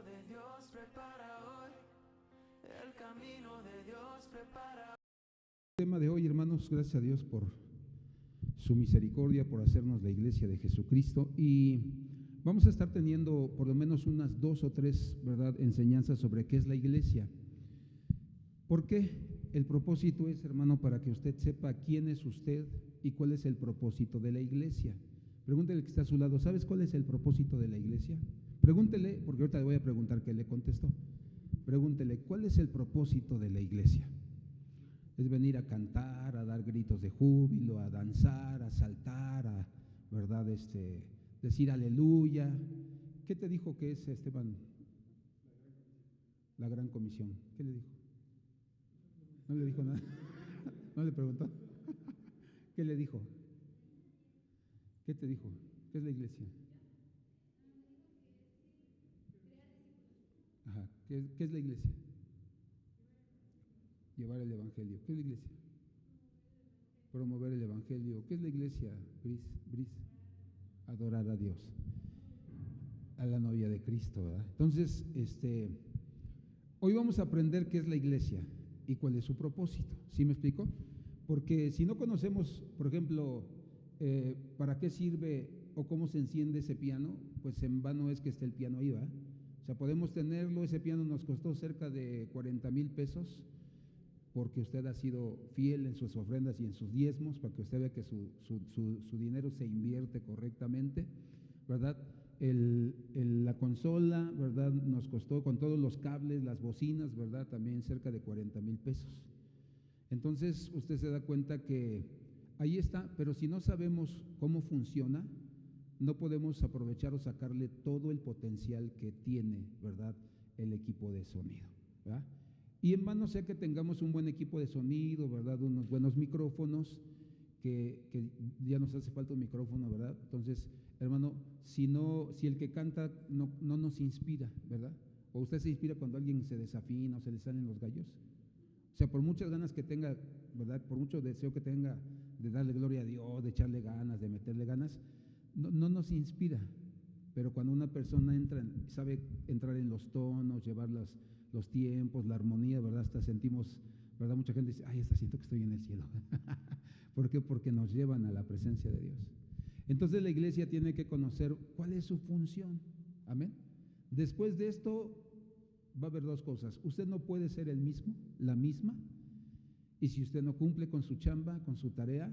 de Dios prepara hoy, el camino de Dios prepara. El tema de hoy, hermanos, gracias a Dios por su misericordia, por hacernos la iglesia de Jesucristo, y vamos a estar teniendo por lo menos unas 2 o 3, ¿verdad?, enseñanzas sobre qué es la iglesia. ¿Por qué? El propósito es, hermano, para que usted sepa quién es usted y cuál es el propósito de la iglesia. Pregúntele que está a su lado, ¿sabes cuál es el propósito de la iglesia? Pregúntele, porque ahorita le voy a preguntar qué le contestó. Pregúntele, ¿cuál es el propósito de la iglesia? Es venir a cantar, a dar gritos de júbilo, a danzar, a saltar, a, ¿verdad?, decir aleluya. ¿Qué te dijo que es, Esteban? La gran comisión. ¿Qué le dijo? No le dijo nada. No le preguntó. ¿Qué le dijo? ¿Qué te dijo? ¿Qué es la iglesia? Ajá. ¿Qué es la iglesia? Llevar el evangelio. ¿Qué es la iglesia? Promover el evangelio. ¿Qué es la iglesia, Bris? Adorar a Dios, a la novia de Cristo, ¿verdad? Entonces, hoy vamos a aprender qué es la iglesia y cuál es su propósito. ¿Sí me explico? Porque si no conocemos, por ejemplo, para qué sirve o cómo se enciende ese piano, pues en vano es que esté el piano ahí, ¿verdad? O sea, podemos tenerlo, ese piano nos costó cerca de 40,000 pesos, porque usted ha sido fiel en sus ofrendas y en sus diezmos, para que usted vea que su dinero se invierte correctamente, ¿verdad? La consola, ¿verdad?, nos costó con todos los cables, las bocinas, ¿verdad?, también cerca de 40,000 pesos. Entonces usted se da cuenta que ahí está, pero si no sabemos cómo funciona, no podemos aprovechar o sacarle todo el potencial que tiene, ¿verdad?, el equipo de sonido, ¿verdad? Y en vano sea que tengamos un buen equipo de sonido, ¿verdad?, unos buenos micrófonos, que ya nos hace falta un micrófono, ¿verdad? Entonces, hermano, si el que canta no nos inspira, ¿verdad? O usted se inspira cuando alguien se desafina o se le salen los gallos. O sea, por muchas ganas que tenga, ¿verdad?, por mucho deseo que tenga de darle gloria a Dios, de echarle ganas, de meterle ganas, no nos inspira. Pero cuando una persona sabe entrar en los tonos, llevar los tiempos, la armonía, ¿verdad?, hasta sentimos, ¿verdad? Mucha gente dice, ay, hasta siento que estoy en el cielo. ¿Por qué? Porque nos llevan a la presencia de Dios. Entonces la iglesia tiene que conocer cuál es su función. Amén. Después de esto va a haber 2 cosas. Usted no puede ser el mismo, la misma, y si usted no cumple con su chamba, con su tarea,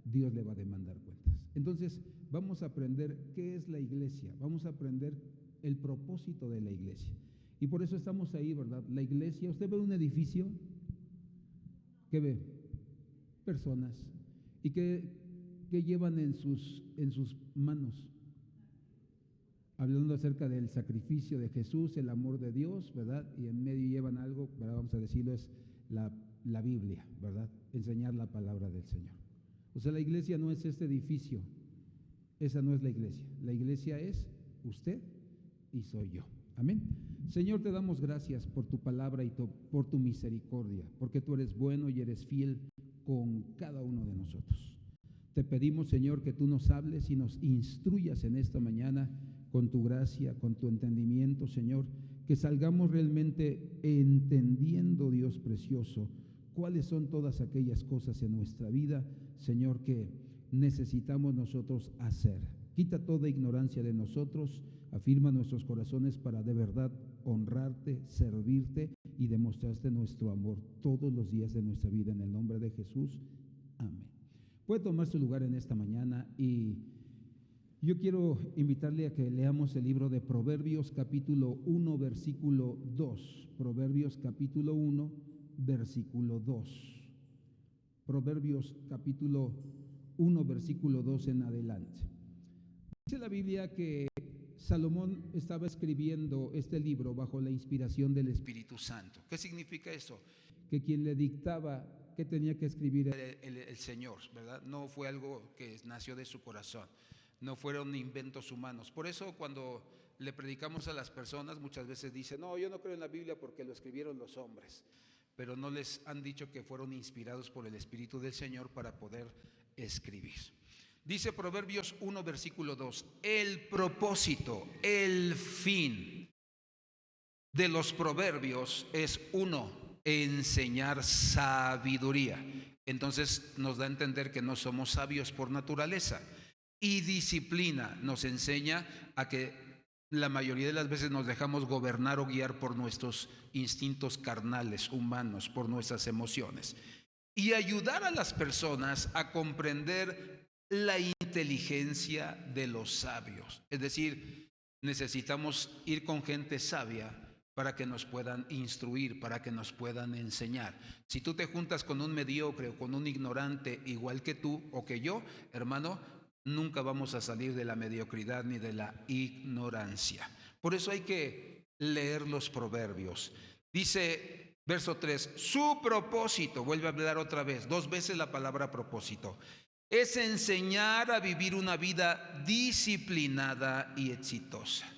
Dios le va a demandar cuentas. Entonces vamos a aprender qué es la iglesia, vamos a aprender el propósito de la iglesia. Y por eso estamos ahí, ¿verdad? La iglesia, usted ve un edificio, ¿qué ve? Personas. ¿Y qué llevan en sus manos? Hablando acerca del sacrificio de Jesús, el amor de Dios, ¿verdad? Y en medio llevan algo, ¿verdad?, vamos a decirlo, es la Biblia, ¿verdad? Enseñar la palabra del Señor. O sea, la iglesia no es este edificio, esa no es la iglesia. La iglesia es usted y soy yo. Amén. Señor, te damos gracias por tu palabra y por tu misericordia, porque tú eres bueno y eres fiel con cada uno de nosotros. Te pedimos, Señor, que tú nos hables y nos instruyas en esta mañana con tu gracia, con tu entendimiento, Señor, que salgamos realmente entendiendo, Dios precioso, cuáles son todas aquellas cosas en nuestra vida, Señor, que necesitamos nosotros hacer. Quita toda ignorancia de nosotros, afirma nuestros corazones para de verdad honrarte, servirte y demostrarte nuestro amor todos los días de nuestra vida, en el nombre de Jesús. Amén. Puede tomar su lugar en esta mañana y yo quiero invitarle a que leamos el libro de Proverbios capítulo 1, versículo 2. Proverbios capítulo 1, versículo 2. Proverbios capítulo 1, versículo 2 en adelante. Dice la Biblia que Salomón estaba escribiendo este libro bajo la inspiración del Espíritu Santo. ¿Qué significa eso? Que quien le dictaba qué tenía que escribir el Señor, ¿verdad? No fue algo que nació de su corazón, no fueron inventos humanos. Por eso cuando le predicamos a las personas muchas veces dicen, no, yo no creo en la Biblia porque lo escribieron los hombres, pero no les han dicho que fueron inspirados por el Espíritu del Señor para poder escribir. Dice Proverbios 1, versículo 2, el propósito, el fin de los proverbios es uno, enseñar sabiduría. Entonces nos da a entender que no somos sabios por naturaleza. Y disciplina nos enseña a que la mayoría de las veces nos dejamos gobernar o guiar por nuestros instintos carnales, humanos, por nuestras emociones. Y ayudar a las personas a comprender la inteligencia de los sabios. Es decir, necesitamos ir con gente sabia para que nos puedan instruir, para que nos puedan enseñar. Si tú te juntas con un mediocre o con un ignorante igual que tú o que yo, hermano, nunca vamos a salir de la mediocridad ni de la ignorancia. Por eso hay que leer los proverbios. Dice, verso 3, su propósito, vuelve a hablar otra vez, 2 veces la palabra propósito, es enseñar a vivir una vida disciplinada y exitosa.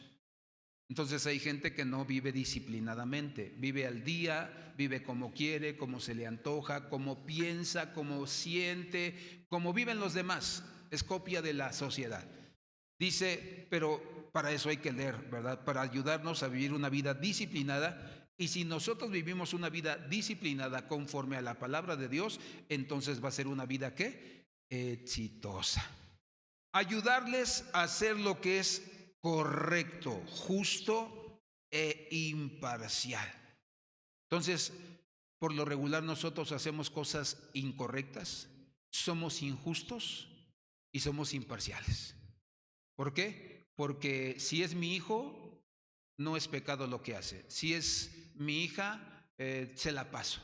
Entonces hay gente que no vive disciplinadamente, vive al día, vive como quiere, como se le antoja, como piensa, como siente, como viven los demás. Es copia de la sociedad. Dice, pero para eso hay que leer, ¿verdad? Para ayudarnos a vivir una vida disciplinada. Y si nosotros vivimos una vida disciplinada conforme a la palabra de Dios, entonces va a ser una vida ¿qué? Exitosa. Ayudarles a hacer lo que es correcto, justo e imparcial. Entonces, por lo regular nosotros hacemos cosas incorrectas, somos injustos y somos imparciales. ¿Por qué? Porque si es mi hijo, no es pecado lo que hace. Si es mi hija, se la paso.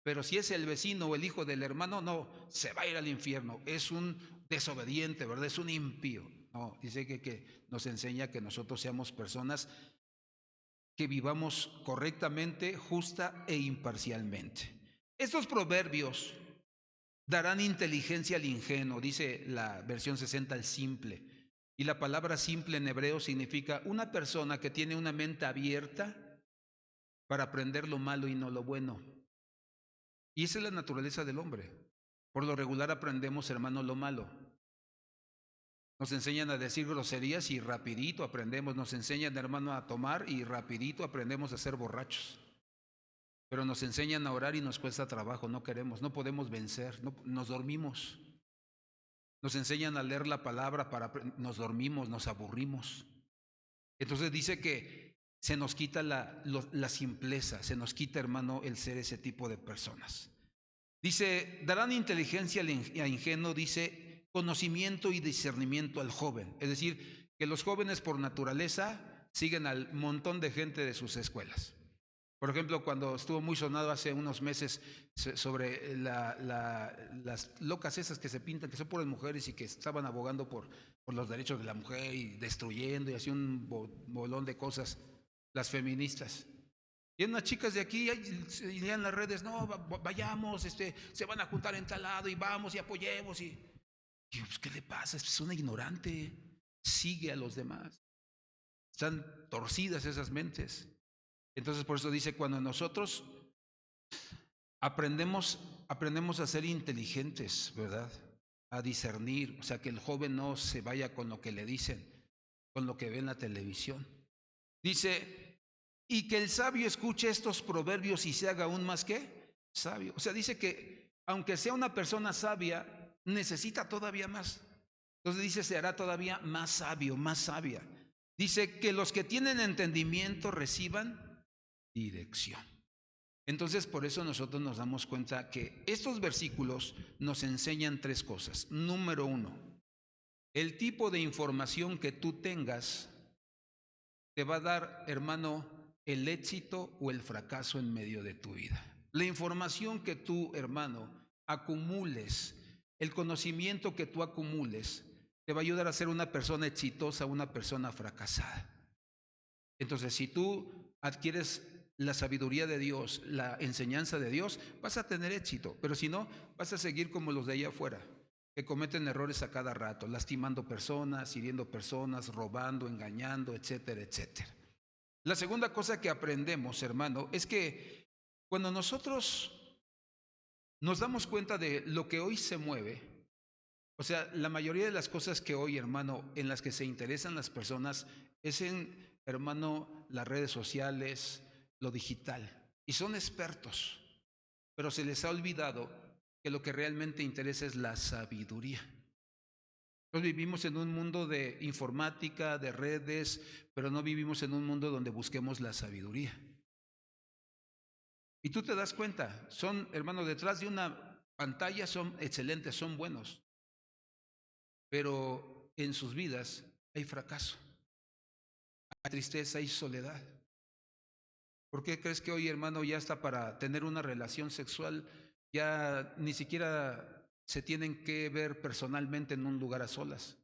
Pero si es el vecino o el hijo del hermano, no, se va a ir al infierno. Es un desobediente, ¿verdad? Es un impío. No, dice que nos enseña que nosotros seamos personas que vivamos correctamente, justa e imparcialmente. Estos proverbios darán inteligencia al ingenuo, dice la versión 60 al simple. Y la palabra simple en hebreo significa una persona que tiene una mente abierta para aprender lo malo y no lo bueno. Y esa es la naturaleza del hombre. Por lo regular aprendemos, hermano, lo malo. Nos enseñan a decir groserías y rapidito aprendemos. Nos enseñan, hermano, a tomar y rapidito aprendemos a ser borrachos. Pero nos enseñan a orar y nos cuesta trabajo, no queremos, no podemos vencer, nos dormimos. Nos enseñan a leer la palabra, nos dormimos, nos aburrimos. Entonces dice que se nos quita la simpleza, se nos quita, hermano, el ser ese tipo de personas. Dice, darán inteligencia al ingenuo, dice, conocimiento y discernimiento al joven. Es decir, que los jóvenes por naturaleza siguen al montón de gente de sus escuelas. Por ejemplo, cuando estuvo muy sonado hace unos meses sobre las locas esas que se pintan, que son puras mujeres y que estaban abogando por los derechos de la mujer y destruyendo y así un bolón de cosas, las feministas. Y unas chicas de aquí y en las redes, no, vayamos, se van a juntar en tal lado y vamos y apoyemos. Y pues, ¿qué le pasa? Es una ignorante, sigue a los demás. Están torcidas esas mentes. Entonces por eso dice, cuando nosotros aprendemos a ser inteligentes, ¿verdad? A discernir, o sea, que el joven no se vaya con lo que le dicen, con lo que ve en la televisión. Dice, y que el sabio escuche estos proverbios y se haga aún más ¿qué? Sabio. O sea, dice que aunque sea una persona sabia, necesita todavía más. Entonces dice, se hará todavía más sabio, más sabia. Dice que los que tienen entendimiento reciban dirección. Entonces, por eso nosotros nos damos cuenta que estos versículos nos enseñan 3 cosas. Número 1, el tipo de información que tú tengas te va a dar, hermano, el éxito o el fracaso en medio de tu vida. La información que tú, hermano, acumules, el conocimiento que tú acumules, te va a ayudar a ser una persona exitosa, una persona fracasada. Entonces, si tú adquieres la sabiduría de Dios, la enseñanza de Dios, vas a tener éxito. Pero si no, vas a seguir como los de allá afuera, que cometen errores a cada rato, lastimando personas, hiriendo personas, robando, engañando, etcétera, etcétera. La segunda cosa que aprendemos, hermano, es que cuando nosotros nos damos cuenta de lo que hoy se mueve, o sea, la mayoría de las cosas que hoy, hermano, en las que se interesan las personas es en, hermano, las redes sociales, lo digital. Y son expertos, pero se les ha olvidado que lo que realmente interesa es la sabiduría. Nosotros vivimos en un mundo de informática, de redes, pero no vivimos en un mundo donde busquemos la sabiduría. Y tú te das cuenta, son, hermanos, detrás de una pantalla son excelentes, son buenos, pero en sus vidas hay fracaso, hay tristeza, hay soledad. ¿Por qué crees que hoy, hermano, ya está para tener una relación sexual? Ya ni siquiera se tienen que ver personalmente en un lugar a solas,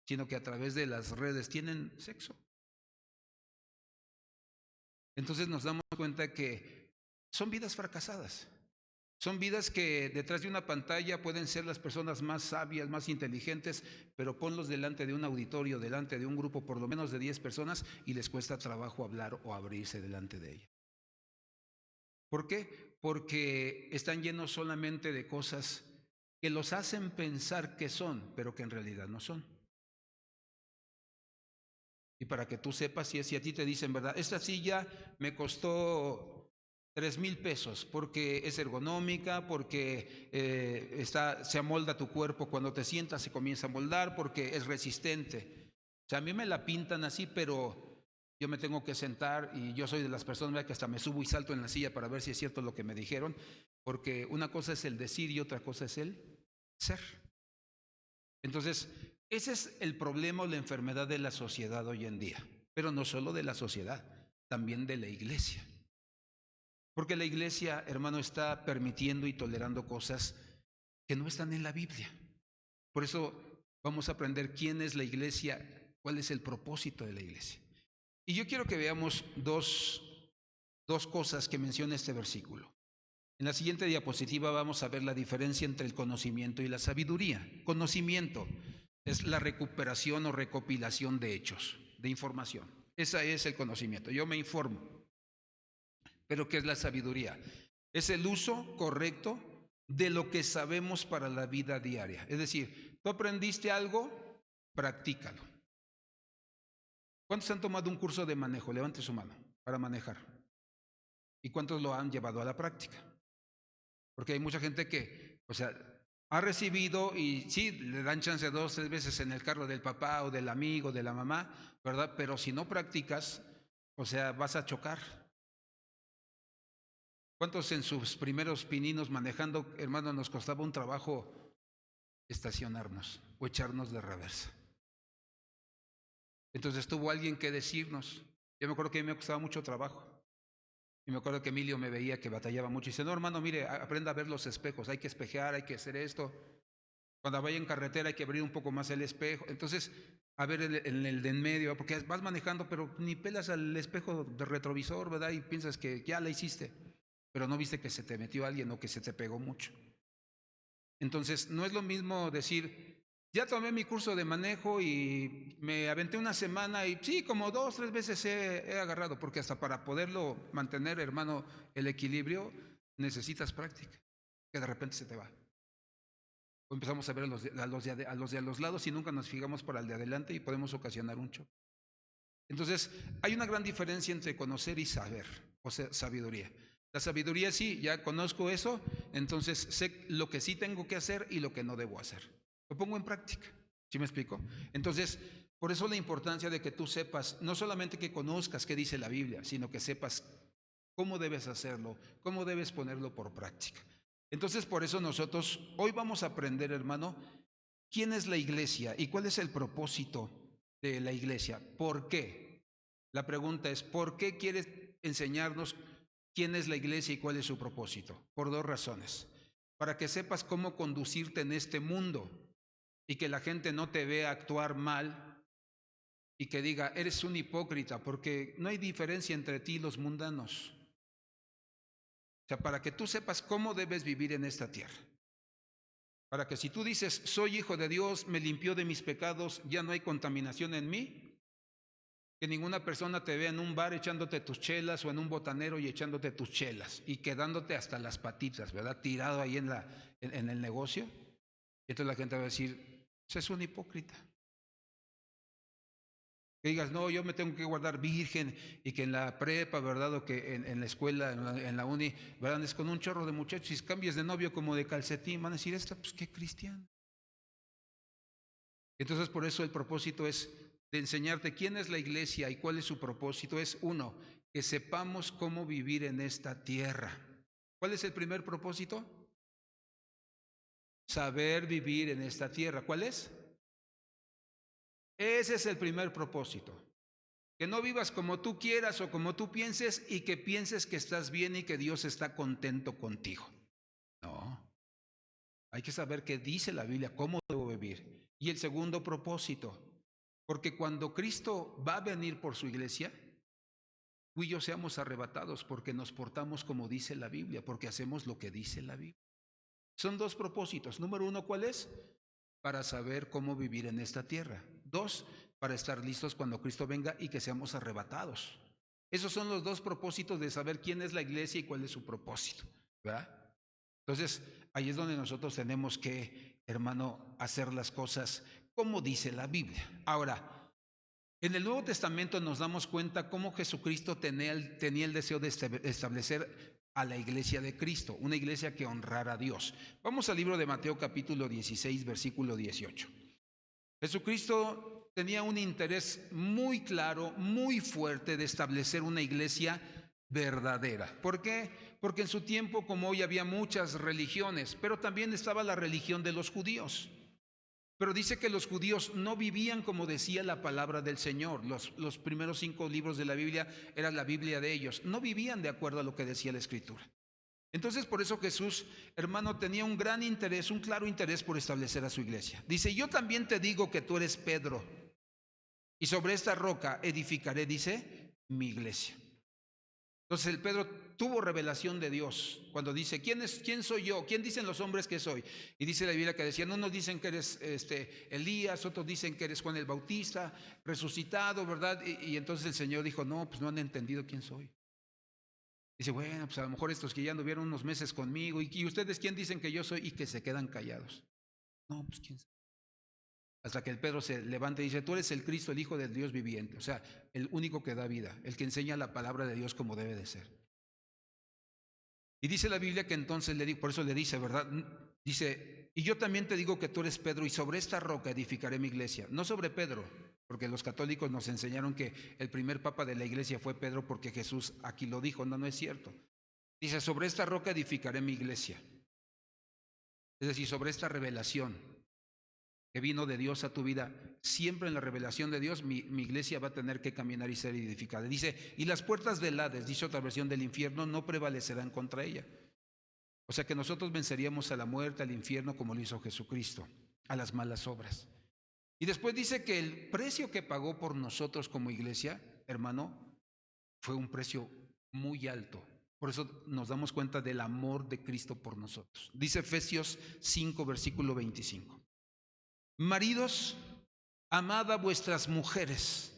sino que a través de las redes tienen sexo. Entonces nos damos cuenta que son vidas fracasadas. Son vidas que detrás de una pantalla pueden ser las personas más sabias, más inteligentes, pero ponlos delante de un auditorio, delante de un grupo por lo menos de 10 personas y les cuesta trabajo hablar o abrirse delante de ella. ¿Por qué? Porque están llenos solamente de cosas que los hacen pensar que son, pero que en realidad no son. Y para que tú sepas, si a ti te dicen, ¿verdad? Esta silla me costó 3,000 pesos porque es ergonómica, porque se amolda a tu cuerpo cuando te sientas, se comienza a moldar, porque es resistente. O sea, a mí me la pintan así, pero yo me tengo que sentar y yo soy de las personas, ¿verdad?, que hasta me subo y salto en la silla para ver si es cierto lo que me dijeron, porque una cosa es el decir y otra cosa es el ser. Entonces, ese es el problema o la enfermedad de la sociedad hoy en día, pero no solo de la sociedad, también de la iglesia. Porque la iglesia, hermano, está permitiendo y tolerando cosas que no están en la Biblia. Por eso vamos a aprender quién es la iglesia, cuál es el propósito de la iglesia. Y yo quiero que veamos dos cosas que menciona este versículo. En la siguiente diapositiva vamos a ver la diferencia entre el conocimiento y la sabiduría. Conocimiento es la recuperación o recopilación de hechos, de información. Ese es el conocimiento. Yo me informo. Pero ¿qué es la sabiduría? Es el uso correcto de lo que sabemos para la vida diaria. Es decir, tú aprendiste algo, practícalo. ¿Cuántos han tomado un curso de manejo? Levante su mano para manejar. ¿Y cuántos lo han llevado a la práctica? Porque hay mucha gente que, ha recibido y sí, le dan chance 2, 3 veces en el carro del papá o del amigo, de la mamá, ¿verdad? Pero si no practicas, vas a chocar. ¿Cuántos en sus primeros pininos manejando, hermano, nos costaba un trabajo estacionarnos o echarnos de reversa? Entonces tuvo alguien que decirnos. Yo me acuerdo que a mí me costaba mucho trabajo. Y me acuerdo que Emilio me veía que batallaba mucho y dice, no, hermano, mire, aprenda a ver los espejos, hay que espejear, hay que hacer esto. Cuando vaya en carretera hay que abrir un poco más el espejo. Entonces, a ver el de en medio, porque vas manejando, pero ni pelas al espejo de retrovisor, ¿verdad? Y piensas que ya la hiciste, pero no viste que se te metió alguien o que se te pegó mucho. Entonces, no es lo mismo decir, ya tomé mi curso de manejo y me aventé una semana y sí, como 2, 3 veces he agarrado, porque hasta para poderlo mantener, hermano, el equilibrio, necesitas práctica, que de repente se te va. O empezamos a ver a los de los lados y nunca nos fijamos para el de adelante y podemos ocasionar un choque. Entonces, hay una gran diferencia entre conocer y saber, o sea, sabiduría. La sabiduría sí, ya conozco eso, entonces sé lo que sí tengo que hacer y lo que no debo hacer. Lo pongo en práctica, ¿sí me explico? Entonces, por eso la importancia de que tú sepas, no solamente que conozcas qué dice la Biblia, sino que sepas cómo debes hacerlo, cómo debes ponerlo por práctica. Entonces, por eso nosotros hoy vamos a aprender, hermano, quién es la iglesia y cuál es el propósito de la iglesia. ¿Por qué? La pregunta es, ¿por qué quieres enseñarnos quién es la iglesia y cuál es su propósito? Por 2 razones. Para que sepas cómo conducirte en este mundo y que la gente no te vea actuar mal y que diga, eres un hipócrita, porque no hay diferencia entre ti y los mundanos. O sea, para que tú sepas cómo debes vivir en esta tierra. Para que si tú dices, soy hijo de Dios, me limpió de mis pecados, ya no hay contaminación en mí, que ninguna persona te vea en un bar echándote tus chelas o en un botanero y echándote tus chelas y quedándote hasta las patitas, ¿verdad? Tirado ahí en el negocio. Y entonces la gente va a decir, es un hipócrita. Que digas, no, yo me tengo que guardar virgen y que en la prepa, ¿verdad? O que en la escuela, en la uni, ¿verdad? Es con un chorro de muchachos y cambias de novio como de calcetín, van a decir, esta, pues qué cristiano. Entonces por eso el propósito es de enseñarte quién es la iglesia y cuál es su propósito. Es uno, que sepamos cómo vivir en esta tierra. ¿Cuál es el primer propósito? Saber vivir en esta tierra. ¿Cuál es? Ese es el primer propósito. Que no vivas como tú quieras o como tú pienses y que pienses que estás bien y que Dios está contento contigo. No. Hay que saber qué dice la Biblia, cómo debo vivir. Y el segundo propósito, porque cuando Cristo va a venir por su iglesia, tú y yo seamos arrebatados porque nos portamos como dice la Biblia, porque hacemos lo que dice la Biblia. Son dos propósitos. Número uno, ¿cuál es? Para saber cómo vivir en esta tierra. Dos, para estar listos cuando Cristo venga y que seamos arrebatados. Esos son los dos propósitos de saber quién es la iglesia y cuál es su propósito, ¿verdad? Entonces, ahí es donde nosotros tenemos que, hermano, hacer las cosas como dice la Biblia. Ahora, en el Nuevo Testamento nos damos cuenta cómo Jesucristo tenía el deseo de establecer a la iglesia de Cristo, una iglesia que honrara a Dios. Vamos al libro de Mateo capítulo 16, versículo 18. Jesucristo tenía un interés muy claro, muy fuerte de establecer una iglesia verdadera. ¿Por qué? Porque en su tiempo, como hoy, había muchas religiones, pero también estaba la religión de los judíos. Pero dice que los judíos no vivían como decía la palabra del Señor. Los primeros 5 libros de la Biblia era la Biblia de ellos. No vivían de acuerdo a lo que decía la Escritura. Entonces, por eso Jesús, hermano, tenía un gran interés, un claro interés por establecer a su iglesia. Dice, yo también te digo que tú eres Pedro, y sobre esta roca edificaré, dice, mi iglesia. Entonces el Pedro tuvo revelación de Dios cuando dice, ¿quién soy yo? ¿Quién dicen los hombres que soy? Y dice la Biblia que decían, unos dicen que eres Elías, otros dicen que eres Juan el Bautista, resucitado, ¿verdad? Y entonces el Señor dijo, no, pues no han entendido quién soy. Dice, bueno, pues a lo mejor estos que ya anduvieron unos meses conmigo, ¿y ustedes quién dicen que yo soy? Y que se quedan callados. No, pues quién sabe. Hasta que el Pedro se levanta y dice, tú eres el Cristo, el Hijo del Dios viviente. O sea, el único que da vida, el que enseña la palabra de Dios como debe de ser. Y dice la Biblia que entonces por eso le dice, ¿verdad? Dice, y yo también te digo que tú eres Pedro y sobre esta roca edificaré mi iglesia. No sobre Pedro, porque los católicos nos enseñaron que el primer papa de la iglesia fue Pedro porque Jesús aquí lo dijo. No, no es cierto. Dice, sobre esta roca edificaré mi iglesia. Es decir, sobre esta revelación que vino de Dios a tu vida, siempre en la revelación de Dios, mi iglesia va a tener que caminar y ser edificada. Dice, y las puertas del Hades, dice otra versión, del infierno, no prevalecerán contra ella. O sea que nosotros venceríamos a la muerte, al infierno, como lo hizo Jesucristo, a las malas obras. Y después dice que el precio que pagó por nosotros como iglesia, hermano, fue un precio muy alto. Por eso nos damos cuenta del amor de Cristo por nosotros. Dice Efesios 5, versículo 25. Maridos, amad a vuestras mujeres,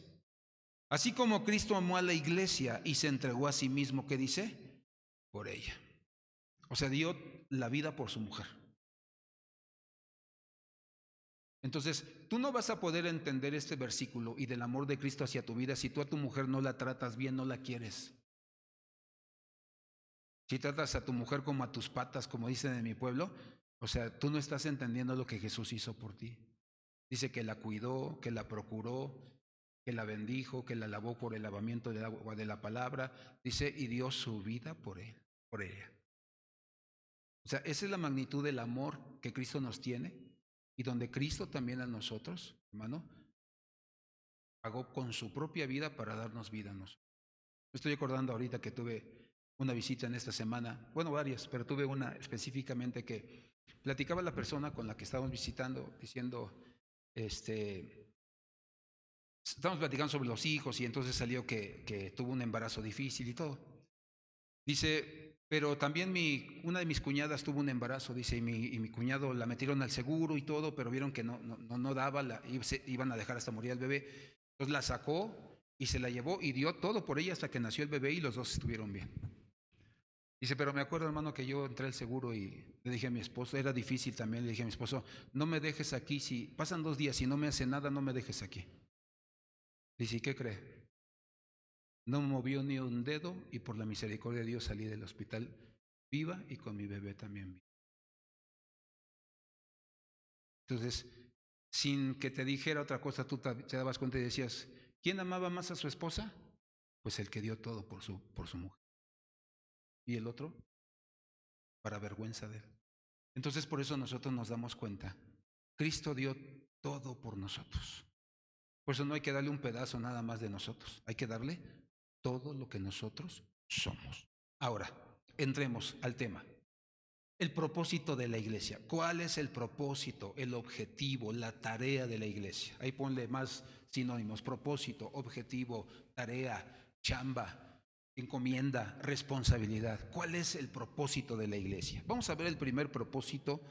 así como Cristo amó a la iglesia y se entregó a sí mismo, ¿qué dice? Por ella. O sea, dio la vida por su mujer. Entonces, tú no vas a poder entender este versículo y del amor de Cristo hacia tu vida si tú a tu mujer no la tratas bien, no la quieres. Si tratas a tu mujer como a tus patas, como dicen en mi pueblo, o sea, tú no estás entendiendo lo que Jesús hizo por ti. Dice que la cuidó, que la procuró, que la bendijo, que la lavó por el lavamiento del agua de la palabra. Dice, y dio su vida por él, por ella. O sea, esa es la magnitud del amor que Cristo nos tiene y donde Cristo también a nosotros, hermano, pagó con su propia vida para darnos vida a nosotros. Me estoy acordando ahorita que tuve una visita en esta semana, bueno, varias, pero tuve una específicamente que platicaba la persona con la que estábamos visitando, diciendo, estamos platicando sobre los hijos y entonces salió que tuvo un embarazo difícil y todo. Dice, pero también una de mis cuñadas tuvo un embarazo, dice, y mi cuñado la metieron al seguro y todo, pero vieron que no daba, iban a dejar hasta morir al bebé. Entonces la sacó y se la llevó y dio todo por ella hasta que nació el bebé y los dos estuvieron bien. Dice, pero me acuerdo, hermano, que yo entré al seguro y le dije a mi esposo, era difícil también, le dije a mi esposo, no me dejes aquí, si pasan 2 días y no me hace nada, no me dejes aquí. Dice, ¿y qué cree? No movió ni un dedo y por la misericordia de Dios salí del hospital viva y con mi bebé también viva. Entonces, sin que te dijera otra cosa, tú te dabas cuenta y decías, ¿quién amaba más a su esposa? Pues el que dio todo por su mujer. ¿Y el otro? Para vergüenza de él. Entonces, por eso nosotros nos damos cuenta, Cristo dio todo por nosotros. Por eso no hay que darle un pedazo nada más de nosotros, hay que darle todo lo que nosotros somos. Ahora, entremos al tema. El propósito de la iglesia. ¿Cuál es el propósito, el objetivo, la tarea de la iglesia? Ahí ponle más sinónimos: propósito, objetivo, tarea, chamba, encomienda, responsabilidad. ¿Cuál es el propósito de la iglesia? Vamos a ver el primer propósito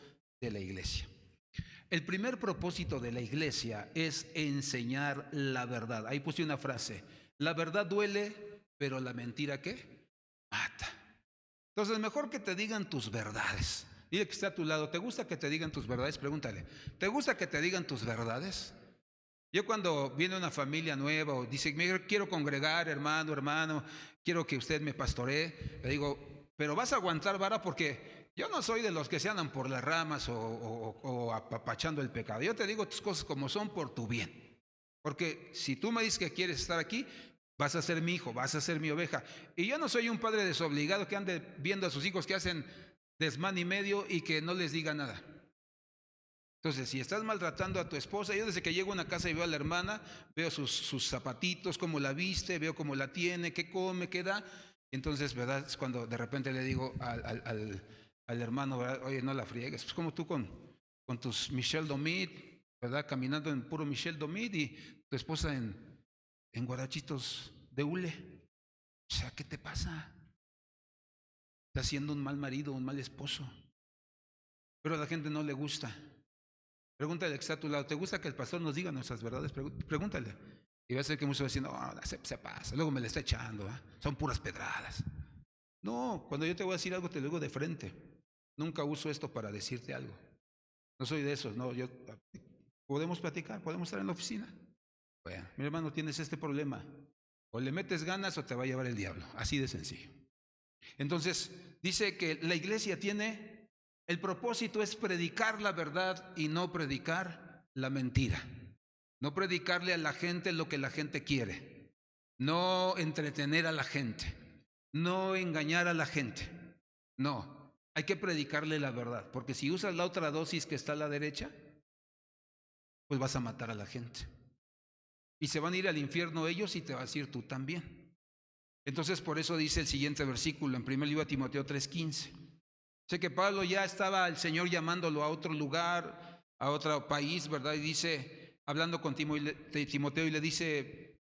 de la iglesia. El primer propósito de la iglesia es enseñar la verdad. Ahí puse una frase: la verdad duele, pero la mentira, ¿qué? Mata. Entonces, mejor que te digan tus verdades. Dile que está a tu lado, ¿te gusta que te digan tus verdades? Pregúntale, ¿te gusta que te digan tus verdades? Yo cuando viene una familia nueva o dice, quiero congregar, hermano, quiero que usted me pastoree, le digo, pero vas a aguantar vara, porque yo no soy de los que se andan por las ramas o apapachando el pecado. Yo te digo tus cosas como son por tu bien. Porque si tú me dices que quieres estar aquí, vas a ser mi hijo, vas a ser mi oveja. Y yo no soy un padre desobligado que ande viendo a sus hijos que hacen desmán y medio y que no les diga nada. Entonces, si estás maltratando a tu esposa, yo desde que llego a una casa y veo a la hermana, veo sus zapatitos, cómo la viste, veo cómo la tiene, qué come, qué da. Entonces, ¿verdad? Es cuando de repente le digo al hermano, ¿verdad? Oye, no la friegues. Pues como tú con tus Michel Domit, ¿verdad? Caminando en puro Michel Domit y tu esposa en guarachitos de hule. O sea, ¿qué te pasa? Estás siendo un mal marido, un mal esposo. Pero a la gente no le gusta. Pregúntale que está a tu lado, ¿te gusta que el pastor nos diga nuestras verdades? Pregúntale. Y va a ser que muchos van diciendo, no, se pasa, luego me le está echando, ¿eh? Son puras pedradas. No, cuando yo te voy a decir algo, te lo digo de frente. Nunca uso esto para decirte algo. No soy de esos, no. Podemos platicar, podemos estar en la oficina. Bueno, mi hermano, tienes este problema. O le metes ganas o te va a llevar el diablo. Así de sencillo. Entonces, dice que la iglesia tiene, el propósito es predicar la verdad y no predicar la mentira. No predicarle a la gente lo que la gente quiere. No entretener a la gente. No engañar a la gente. No, hay que predicarle la verdad. Porque si usas la otra dosis que está a la derecha, pues vas a matar a la gente. Y se van a ir al infierno ellos y te vas a ir tú también. Entonces, por eso dice el siguiente versículo en 1 libro de Timoteo 3:15. Sé que Pablo ya estaba el Señor llamándolo a otro lugar, a otro país, ¿verdad? Y dice, hablando con Timoteo, y le dice,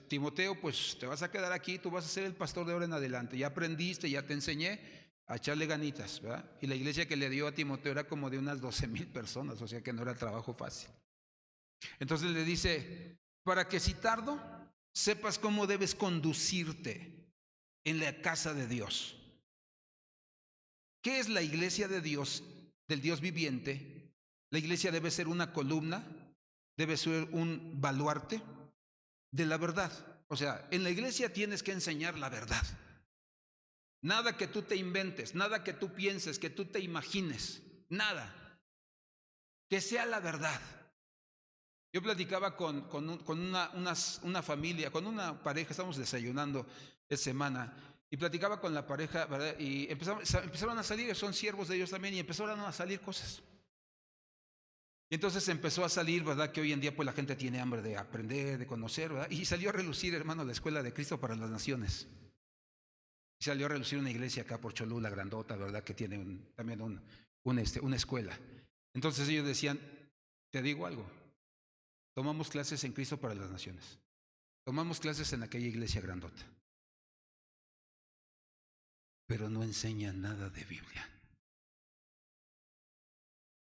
Timoteo, pues te vas a quedar aquí, tú vas a ser el pastor de ahora en adelante. Ya aprendiste, ya te enseñé a echarle ganitas, ¿verdad? Y la iglesia que le dio a Timoteo era como de unas 12,000 personas, o sea que no era trabajo fácil. Entonces le dice, para que si tardo, sepas cómo debes conducirte en la casa de Dios. ¿Qué es la iglesia de Dios, del Dios viviente? La iglesia debe ser una columna, debe ser un baluarte de la verdad. O sea, en la iglesia tienes que enseñar la verdad. Nada que tú te inventes, nada que tú pienses, que tú te imagines, nada. Que sea la verdad. Yo platicaba con una familia, con una pareja, estábamos desayunando esta semana, y platicaba con la pareja, ¿verdad? Y empezaron a salir, son siervos de ellos también, y empezaron a salir cosas. Y entonces empezó a salir, ¿verdad? Que hoy en día pues la gente tiene hambre de aprender, de conocer, ¿verdad? Y salió a relucir, hermano, la Escuela de Cristo para las Naciones. Y salió a relucir una iglesia acá por Cholula, grandota, ¿verdad? Que tiene también una escuela. Entonces ellos decían, te digo algo. Tomamos clases en Cristo para las Naciones. Tomamos clases en aquella iglesia grandota. Pero no enseñan nada de Biblia.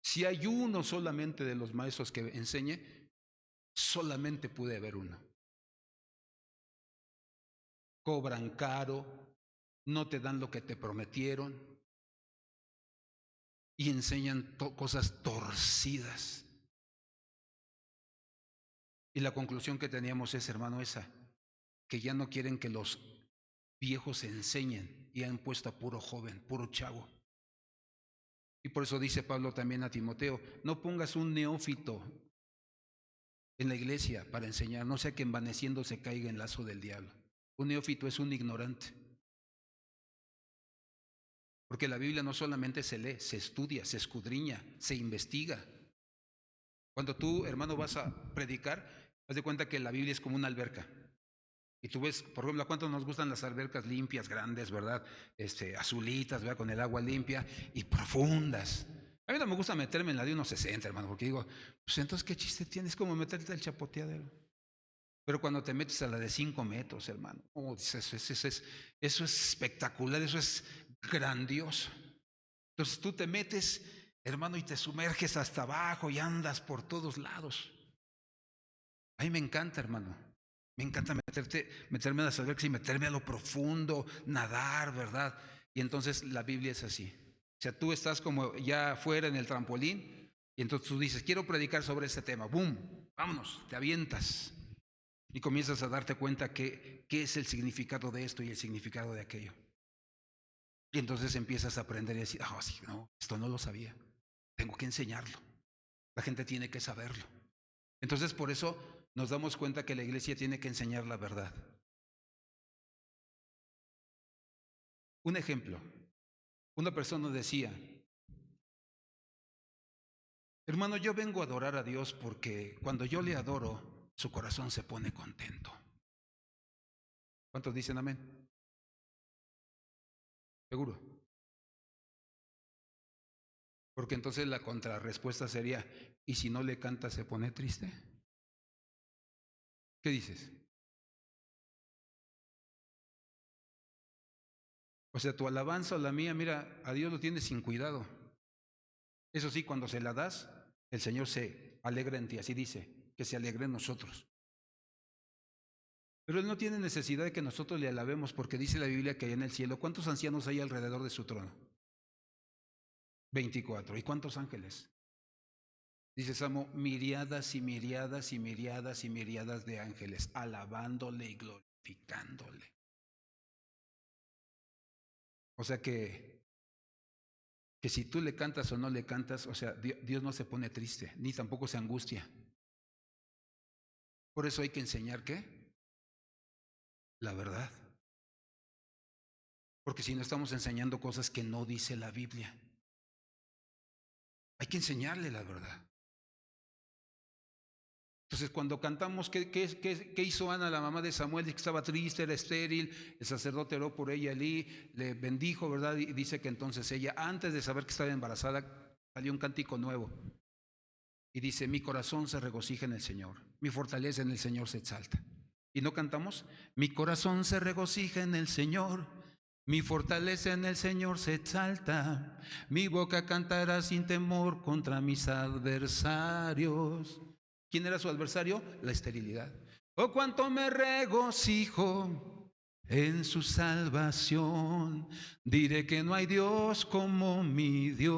Si hay uno solamente de los maestros que enseñe, solamente puede haber uno. Cobran caro, no te dan lo que te prometieron y enseñan cosas torcidas. Y la conclusión que teníamos es, hermano, esa, que ya no quieren que los viejos enseñen y han puesto a puro joven, puro chavo. Y por eso dice Pablo también a Timoteo, no pongas un neófito en la iglesia para enseñar, no sea que envaneciendo se caiga en lazo del diablo. Un neófito es un ignorante. Porque la Biblia no solamente se lee, se estudia, se escudriña, se investiga. Cuando tú, hermano, vas a predicar, haz de cuenta que la Biblia es como una alberca. Y tú ves, por ejemplo, ¿a cuántos nos gustan las albercas limpias, grandes, verdad? Azulitas, ¿verdad? Con el agua limpia y profundas. A mí no me gusta meterme en la de unos 60, hermano, porque digo, pues entonces, ¿qué chiste tienes? Como meterte al chapoteadero. Pero cuando te metes a la de 5 metros, hermano, eso es espectacular, eso es grandioso. Entonces tú te metes, hermano, y te sumerges hasta abajo y andas por todos lados. A mí me encanta, hermano. Me encanta meterme a las albercas y meterme a lo profundo, nadar, ¿verdad? Y entonces la Biblia es así. O sea, tú estás como ya afuera en el trampolín y entonces tú dices, quiero predicar sobre este tema. ¡Bum! Vámonos, te avientas. Y comienzas a darte cuenta qué es el significado de esto y el significado de aquello. Y entonces empiezas a aprender y decir, sí, no, esto no lo sabía. Tengo que enseñarlo. La gente tiene que saberlo. Entonces por eso nos damos cuenta que la iglesia tiene que enseñar la verdad. Un ejemplo. Una persona decía, hermano, yo vengo a adorar a Dios porque cuando yo le adoro, su corazón se pone contento. ¿Cuántos dicen amén? ¿Seguro? Porque entonces la contrarrespuesta sería, ¿y si no le canta se pone triste? ¿Qué dices? O sea, tu alabanza o la mía, mira, a Dios lo tienes sin cuidado. Eso sí, cuando se la das, el Señor se alegra en ti, así dice, que se alegre en nosotros. Pero Él no tiene necesidad de que nosotros le alabemos, porque dice la Biblia que hay en el cielo, ¿cuántos ancianos hay alrededor de su trono? 24. ¿Y cuántos ángeles? Dice Salmo, miriadas y miriadas y miriadas y miriadas de ángeles, alabándole y glorificándole. O sea que si tú le cantas o no le cantas, o sea, Dios no se pone triste, ni tampoco se angustia. Por eso hay que enseñar, ¿qué? La verdad. Porque si no estamos enseñando cosas que no dice la Biblia, hay que enseñarle la verdad. Entonces cuando cantamos, ¿qué hizo Ana, la mamá de Samuel? Dice que estaba triste, era estéril, el sacerdote oró por ella, Elí le bendijo, ¿verdad? Y dice que entonces ella, antes de saber que estaba embarazada, salió un cántico nuevo. Y dice, mi corazón se regocija en el Señor, mi fortaleza en el Señor se exalta. ¿Y no cantamos? Mi corazón se regocija en el Señor, mi fortaleza en el Señor se exalta, mi boca cantará sin temor contra mis adversarios. ¿Quién era su adversario? La esterilidad. Oh, cuánto me regocijo en su salvación. Diré que no hay Dios como mi Dios.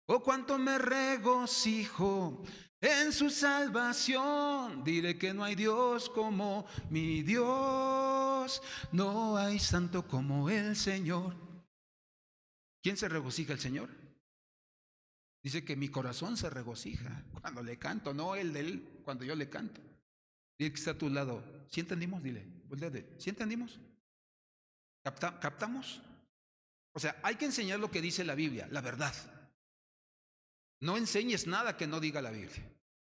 Oh, cuánto me regocijo en su salvación. Diré que no hay Dios como mi Dios. No hay santo como el Señor. ¿Quién se regocija? ¿El Señor? Dice que mi corazón se regocija cuando le canto, no el de él, cuando yo le canto. Dile que está a tu lado. ¿Sí entendimos? Dile. ¿Sí entendimos? ¿Captamos? O sea, hay que enseñar lo que dice la Biblia, la verdad. No enseñes nada que no diga la Biblia.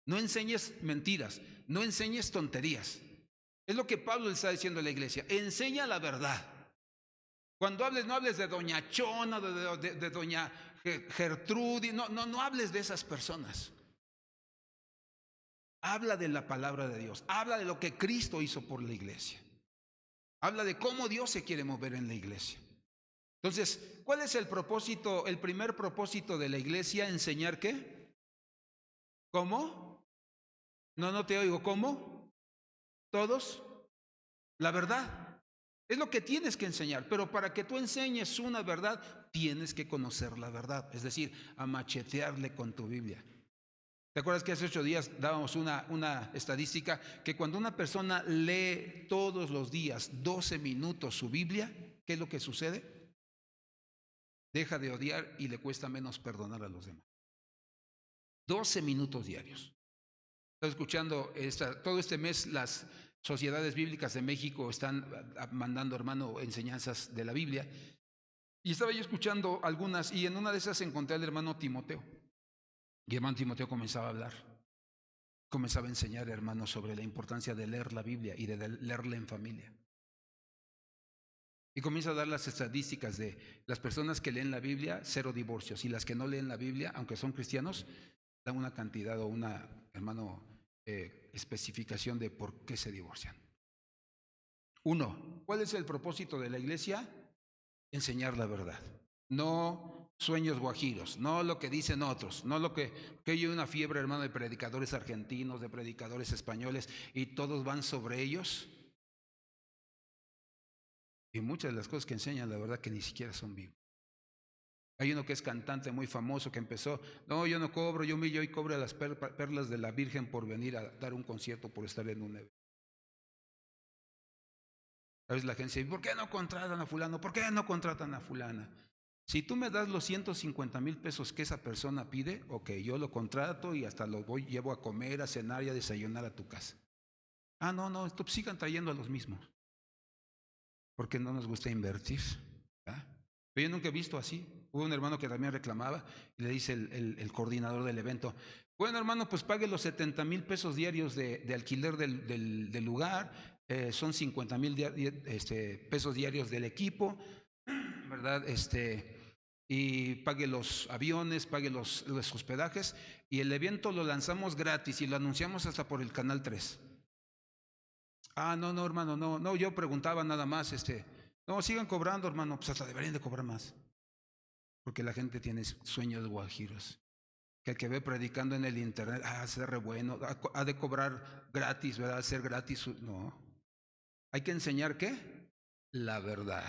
No enseñes mentiras, no enseñes tonterías. Es lo que Pablo le está diciendo a la iglesia. Enseña la verdad. Cuando hables, no hables de doña Chona, de doña Gertrudis, no hables de esas personas. Habla de la palabra de Dios, habla de lo que Cristo hizo por la iglesia. Habla de cómo Dios se quiere mover en la iglesia. Entonces, ¿cuál es el propósito, el primer propósito de la iglesia? ¿Enseñar qué? ¿Cómo? No te oigo. ¿Cómo? ¿Todos? La verdad. Es lo que tienes que enseñar, pero para que tú enseñes una verdad, tienes que conocer la verdad, es decir, a machetearle con tu Biblia. ¿Te acuerdas que hace 8 días dábamos una estadística que cuando una persona lee todos los días 12 minutos su Biblia, ¿qué es lo que sucede? Deja de odiar y le cuesta menos perdonar a los demás. 12 minutos diarios. Estoy escuchando todo este mes las sociedades bíblicas de México están mandando, hermano, enseñanzas de la Biblia. Y estaba yo escuchando algunas y en una de esas encontré al hermano Timoteo. Y el hermano Timoteo comenzaba a hablar. Comenzaba a enseñar, hermano, sobre la importancia de leer la Biblia y de leerla en familia. Y comienza a dar las estadísticas de las personas que leen la Biblia, 0 divorcios. Y las que no leen la Biblia, aunque son cristianos, dan una cantidad o una, hermano, especificación de por qué se divorcian. 1, ¿cuál es el propósito de la iglesia? Enseñar la verdad. No sueños guajiros, no lo que dicen otros, no lo que hay una fiebre, hermano, de predicadores argentinos, de predicadores españoles, y todos van sobre ellos. Y muchas de las cosas que enseñan, la verdad, que ni siquiera son bíblicas. Hay uno que es cantante muy famoso que empezó, no, yo no cobro, yo humillo y cobro las perlas de la Virgen por venir a dar un concierto, por estar en un evento. A veces la gente dice, ¿por qué no contratan a fulano? ¿Por qué no contratan a fulana? Si tú me das los 150,000 pesos que esa persona pide, ok, yo lo contrato y hasta lo llevo a comer, a cenar y a desayunar a tu casa. Ah, no, esto sigan trayendo a los mismos. Porque no nos gusta invertir. ¿Ah? Pero yo nunca he visto así. Hubo un hermano que también reclamaba y le dice el coordinador del evento, bueno, hermano, pues pague los 70,000 pesos diarios de alquiler del lugar, son 50,000 pesos diarios del equipo, ¿verdad? Y pague los aviones, pague los hospedajes, y el evento lo lanzamos gratis y lo anunciamos hasta por el Canal 3. Ah, no, hermano, no, yo preguntaba nada más, no, sigan cobrando, hermano, pues hasta deberían de cobrar más. Porque la gente tiene sueños guajiros. Que el que ve predicando en el internet, ser re bueno, ha de cobrar gratis, ¿verdad? Ser gratis. No. Hay que enseñar, ¿qué? La verdad.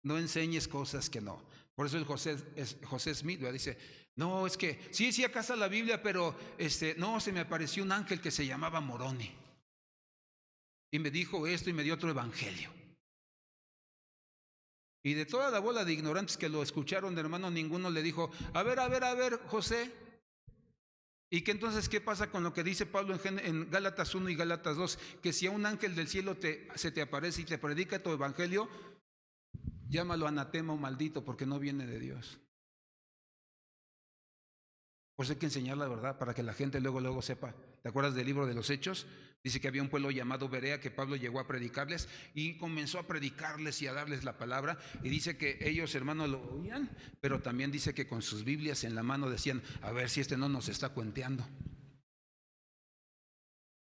No enseñes cosas que no. Por eso el José Smith, ¿verdad? Dice, no, es que, sí, acá está la Biblia, pero no, se me apareció un ángel que se llamaba Moroni. Y me dijo esto y me dio otro evangelio. Y de toda la bola de ignorantes que lo escucharon, hermano, ninguno le dijo, a ver, José. Y que entonces, ¿qué pasa con lo que dice Pablo en Gálatas 1 y Gálatas 2? Que si a un ángel del cielo se te aparece y te predica tu evangelio, llámalo anatema o maldito, porque no viene de Dios. Pues hay que enseñar la verdad para que la gente luego sepa. ¿Te acuerdas del libro de los Hechos? Dice que había un pueblo llamado Berea que Pablo llegó a predicarles y comenzó a predicarles y a darles la palabra. Y dice que ellos, hermanos, lo oían, pero también dice que con sus Biblias en la mano decían, a ver si no nos está cuenteando.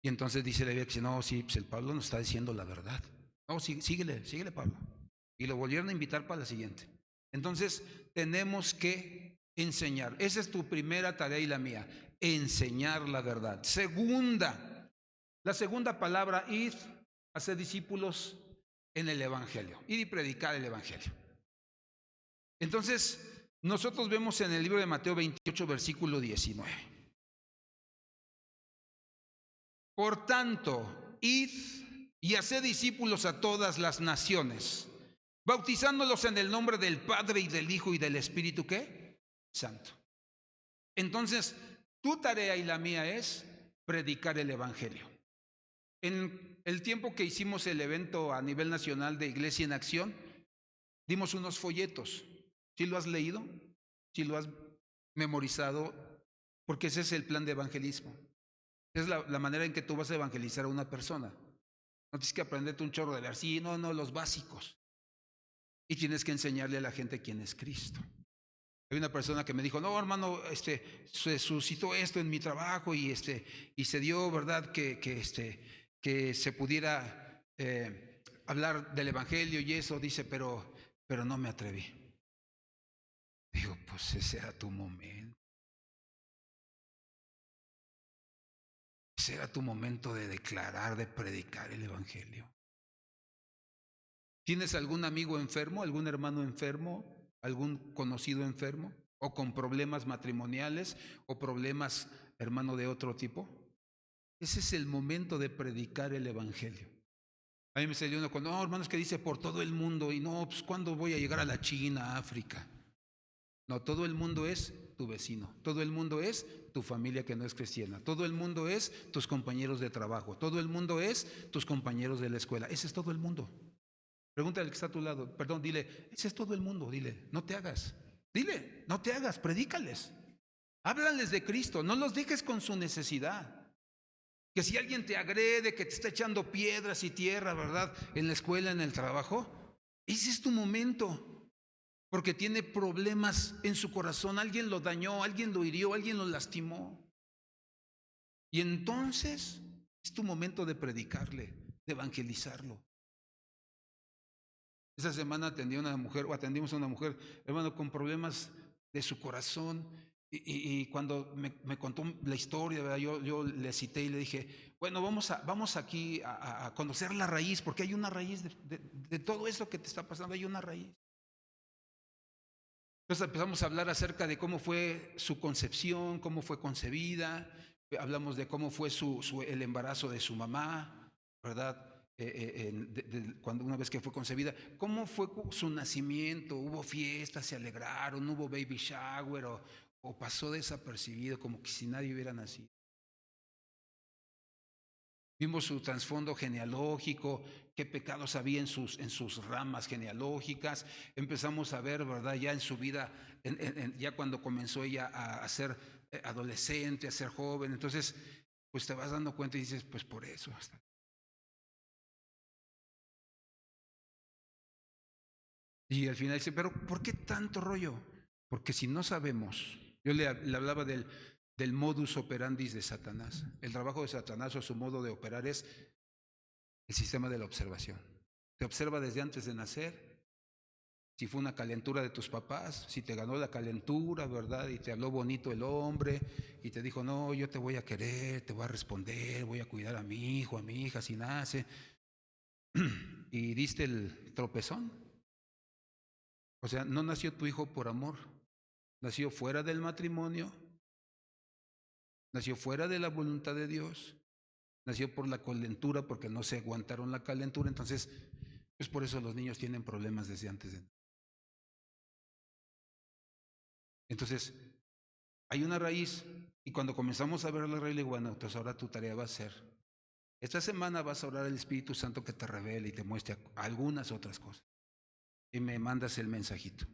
Y entonces dice la Biblia que no, sí, pues el Pablo nos está diciendo la verdad. No, síguele Pablo. Y lo volvieron a invitar para la siguiente. Entonces tenemos que enseñar. Esa es tu primera tarea y la mía, enseñar la verdad. La segunda palabra, id, hacer discípulos en el evangelio, ir y predicar el evangelio. Entonces, nosotros vemos en el libro de Mateo 28, versículo 19. Por tanto, id y haced discípulos a todas las naciones, bautizándolos en el nombre del Padre y del Hijo y del Espíritu, ¿qué? Santo. Entonces, tu tarea y la mía es predicar el evangelio. En el tiempo que hicimos el evento a nivel nacional de Iglesia en Acción, dimos unos folletos. ¿Sí lo has leído? ¿Sí lo has memorizado? Porque ese es el plan de evangelismo. Es la manera en que tú vas a evangelizar a una persona. No tienes que aprenderte un chorro de ver, sí, no, los básicos. Y tienes que enseñarle a la gente quién es Cristo. Hay una persona que me dijo, no, hermano, se suscitó esto en mi trabajo y se dio, ¿verdad? Que se pudiera hablar del evangelio y eso, dice, pero no me atreví. Digo, pues ese era tu momento. Ese era tu momento de declarar, de predicar el evangelio. ¿Tienes algún amigo enfermo, algún hermano enfermo, algún conocido enfermo? ¿O con problemas matrimoniales o problemas hermano de otro tipo, ese es el momento de predicar el evangelio. A mí me salió uno con, no, hermanos, que dice por todo el mundo, y no, pues ¿cuándo voy a llegar a la China, a África? No, todo el mundo es tu vecino, todo el mundo es tu familia que no es cristiana, todo el mundo es tus compañeros de trabajo, todo el mundo es tus compañeros de la escuela, ese es todo el mundo. Pregúntale al que está a tu lado, perdón, dile, ese es todo el mundo, dile, no te hagas, dile, no te hagas, predícales, háblales de Cristo, no los dejes con su necesidad. Que si alguien te agrede, que te está echando piedras y tierra, ¿verdad? En la escuela, en el trabajo, ese es tu momento, porque tiene problemas en su corazón, alguien lo dañó, alguien lo hirió, alguien lo lastimó. Y entonces es tu momento de predicarle, de evangelizarlo. Esa semana atendimos a una mujer, hermano, con problemas de su corazón. Y cuando me contó la historia, ¿verdad? Yo le cité y le dije, bueno, vamos aquí a conocer la raíz, porque hay una raíz de todo esto que te está pasando, hay una raíz. Entonces empezamos a hablar acerca de cómo fue su concepción, cómo fue concebida, hablamos de cómo fue el embarazo de su mamá, ¿verdad? Cuando una vez que fue concebida, cómo fue su nacimiento, hubo fiestas, se alegraron, hubo baby shower o pasó desapercibido como que si nadie hubiera nacido. Vimos su trasfondo genealógico, qué pecados había en sus ramas genealógicas. Empezamos a ver, ¿verdad? Ya en su vida, ya cuando comenzó ella a ser adolescente, a ser joven. Entonces, pues te vas dando cuenta y dices, pues por eso. Y al final dice, pero ¿por qué tanto rollo? Porque si no sabemos, yo le hablaba del modus operandi de Satanás. El trabajo de Satanás o su modo de operar es el sistema de la observación. Te observa desde antes de nacer, si fue una calentura de tus papás, si te ganó la calentura, ¿verdad? Y te habló bonito el hombre y te dijo, no, yo te voy a querer, te voy a responder, voy a cuidar a mi hijo, a mi hija si nace. Y diste el tropezón. O sea, no nació tu hijo por amor, nació fuera del matrimonio, nació fuera de la voluntad de Dios, nació por la calentura porque no se aguantaron la calentura. Entonces, pues por eso los niños tienen problemas desde antes de. Entonces, hay una raíz y cuando comenzamos a ver la raíz, le digo, bueno, entonces ahora tu tarea va a ser, esta semana vas a orar al Espíritu Santo que te revele y te muestre algunas otras cosas. Y me mandas el mensajito.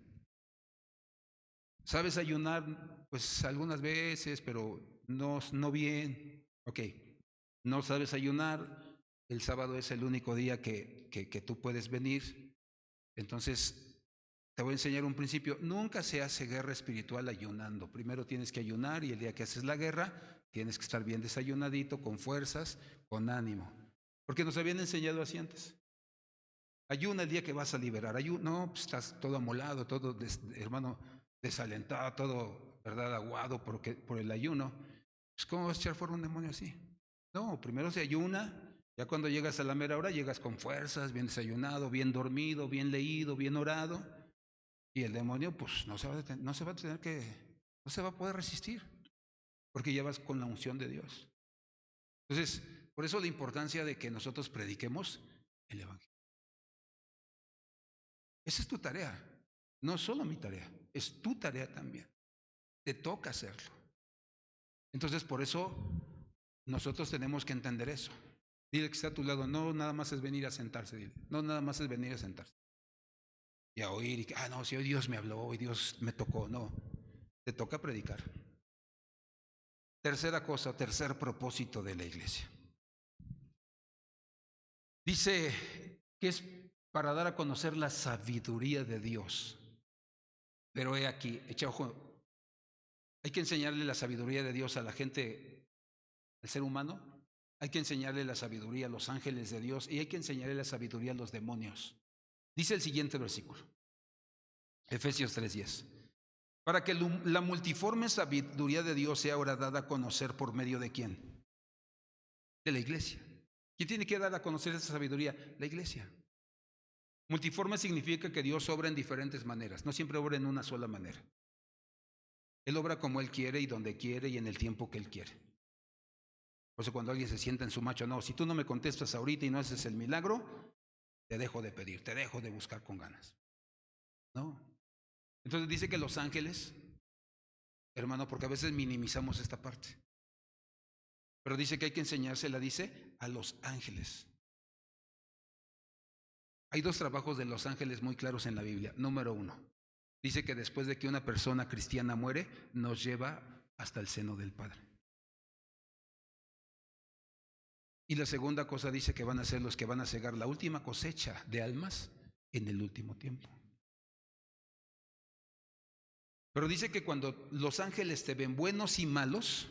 ¿Sabes ayunar? Pues algunas veces, pero no bien. Ok, no sabes ayunar, el sábado es el único día que tú puedes venir. Entonces, te voy a enseñar un principio. Nunca se hace guerra espiritual ayunando. Primero tienes que ayunar y el día que haces la guerra, tienes que estar bien desayunadito, con fuerzas, con ánimo. Porque nos habían enseñado así antes. Ayuna el día que vas a liberar. No, pues estás todo amolado, todo, hermano, desalentado, todo, ¿verdad? Aguado por el ayuno. Pues ¿cómo vas a echar fuera un demonio así? No, primero se ayuna, ya cuando llegas a la mera hora llegas con fuerzas, bien desayunado, bien dormido, bien leído, bien orado. Y el demonio pues no se va a poder resistir, porque ya vas con la unción de Dios. Entonces, por eso la importancia de que nosotros prediquemos el evangelio. Esa es tu tarea, no solo mi tarea, es tu tarea también. Te toca hacerlo. Entonces, por eso nosotros tenemos que entender eso. Dile que está a tu lado, no nada más es venir a sentarse, dile. No nada más es venir a sentarse. Y a oír, y no, si hoy Dios me habló, hoy Dios me tocó. No, te toca predicar. Tercer propósito de la iglesia. Dice que es para dar a conocer la sabiduría de Dios. Pero he aquí, echa ojo, hay que enseñarle la sabiduría de Dios a la gente, al ser humano. Hay que enseñarle la sabiduría a los ángeles de Dios y hay que enseñarle la sabiduría a los demonios. Dice el siguiente versículo, Efesios 3:10. Para que la multiforme sabiduría de Dios sea ahora dada a conocer por medio de ¿quién? De la iglesia. ¿Quién tiene que dar a conocer esa sabiduría? La iglesia. Multiforme significa que Dios obra en diferentes maneras, no siempre obra en una sola manera. Él obra como Él quiere y donde quiere y en el tiempo que Él quiere. Por eso cuando alguien se sienta en su macho, no, si tú no me contestas ahorita y no haces el milagro, te dejo de pedir, te dejo de buscar con ganas. ¿No? Entonces dice que los ángeles, hermano, porque a veces minimizamos esta parte, pero dice que hay que enseñársela, dice, a los ángeles. Hay dos trabajos de los ángeles muy claros en la Biblia. Número 1, dice que después de que una persona cristiana muere, nos lleva hasta el seno del Padre. Y la segunda cosa dice que van a ser los que van a cegar la última cosecha de almas en el último tiempo. Pero dice que cuando los ángeles te ven buenos y malos,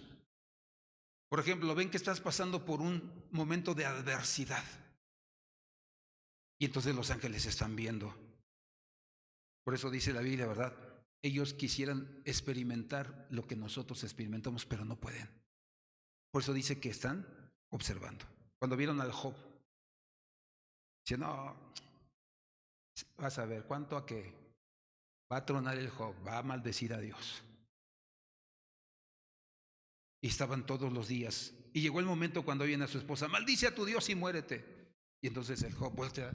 por ejemplo, ven que estás pasando por un momento de adversidad. Y entonces los ángeles están viendo. Por eso dice la Biblia, ¿verdad? Ellos quisieran experimentar lo que nosotros experimentamos, pero no pueden. Por eso dice que están observando. Cuando vieron al Job, dicen, no, vas a ver, ¿cuánto a qué? Va a tronar el Job, va a maldecir a Dios. Y estaban todos los días. Y llegó el momento cuando viene a su esposa, maldice a tu Dios y muérete. Y entonces el Job vuelve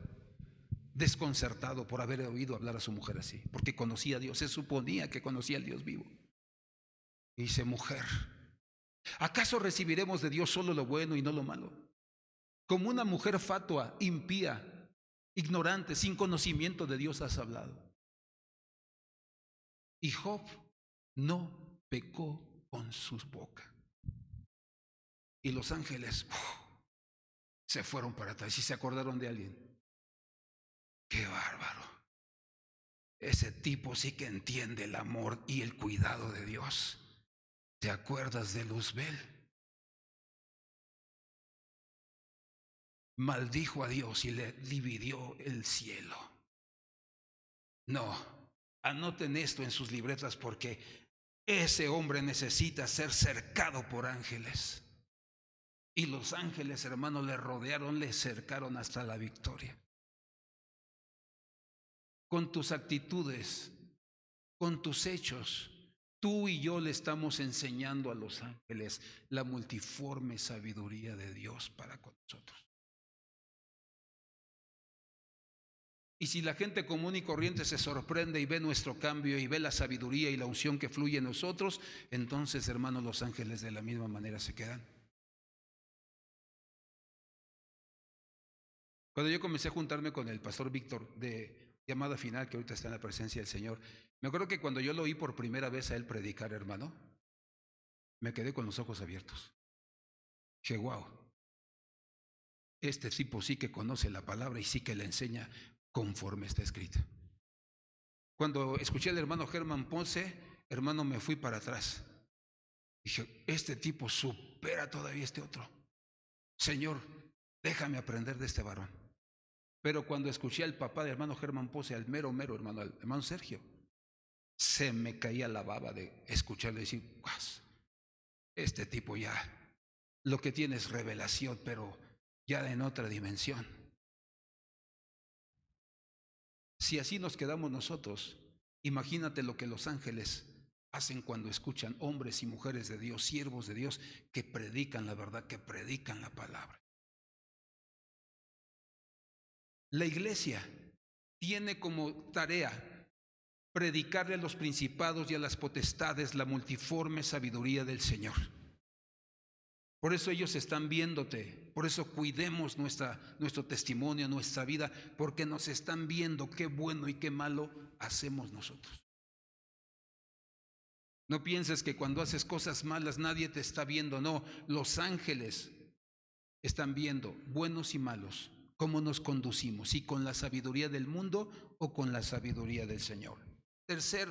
desconcertado por haber oído hablar a su mujer así, porque conocía a Dios, se suponía que conocía al Dios vivo. Y dice, mujer, ¿acaso recibiremos de Dios solo lo bueno y no lo malo? Como una mujer fatua, impía, ignorante, sin conocimiento de Dios has hablado. Y Job no pecó con sus bocas. Y los ángeles se fueron para atrás y se acordaron de alguien. ¡Qué bárbaro! Ese tipo sí que entiende el amor y el cuidado de Dios. ¿Te acuerdas de Luzbel? Maldijo a Dios y le dividió el cielo. No, anoten esto en sus libretas porque ese hombre necesita ser cercado por ángeles. Y los ángeles, hermanos, le rodearon, le cercaron hasta la victoria. Con tus actitudes, con tus hechos, tú y yo le estamos enseñando a los ángeles la multiforme sabiduría de Dios para con nosotros. Y si la gente común y corriente se sorprende y ve nuestro cambio y ve la sabiduría y la unción que fluye en nosotros, entonces, hermanos, los ángeles de la misma manera se quedan. Cuando yo comencé a juntarme con el pastor Víctor de Llamada Final, que ahorita está en la presencia del Señor, me acuerdo que cuando yo lo oí por primera vez a él predicar, hermano, me quedé con los ojos abiertos. Dije, wow, este tipo sí que conoce la palabra y sí que la enseña conforme está escrita. Cuando escuché al hermano Germán Ponce, hermano, me fui para atrás. Dije, este tipo supera todavía este otro. Señor, déjame aprender de este varón. Pero cuando escuché al papá del hermano Germán Ponce, al mero hermano, al hermano Sergio, se me caía la baba de escucharle decir, este tipo ya, lo que tiene es revelación, pero ya en otra dimensión. Si así nos quedamos nosotros, imagínate lo que los ángeles hacen cuando escuchan hombres y mujeres de Dios, siervos de Dios, que predican la verdad, que predican la palabra. La iglesia tiene como tarea predicarle a los principados y a las potestades la multiforme sabiduría del Señor. Por eso ellos están viéndote, por eso cuidemos nuestro testimonio, nuestra vida, porque nos están viendo qué bueno y qué malo hacemos nosotros. No pienses que cuando haces cosas malas nadie te está viendo, no, los ángeles están viendo, buenos y malos, cómo nos conducimos, si con la sabiduría del mundo o con la sabiduría del Señor. Tercer,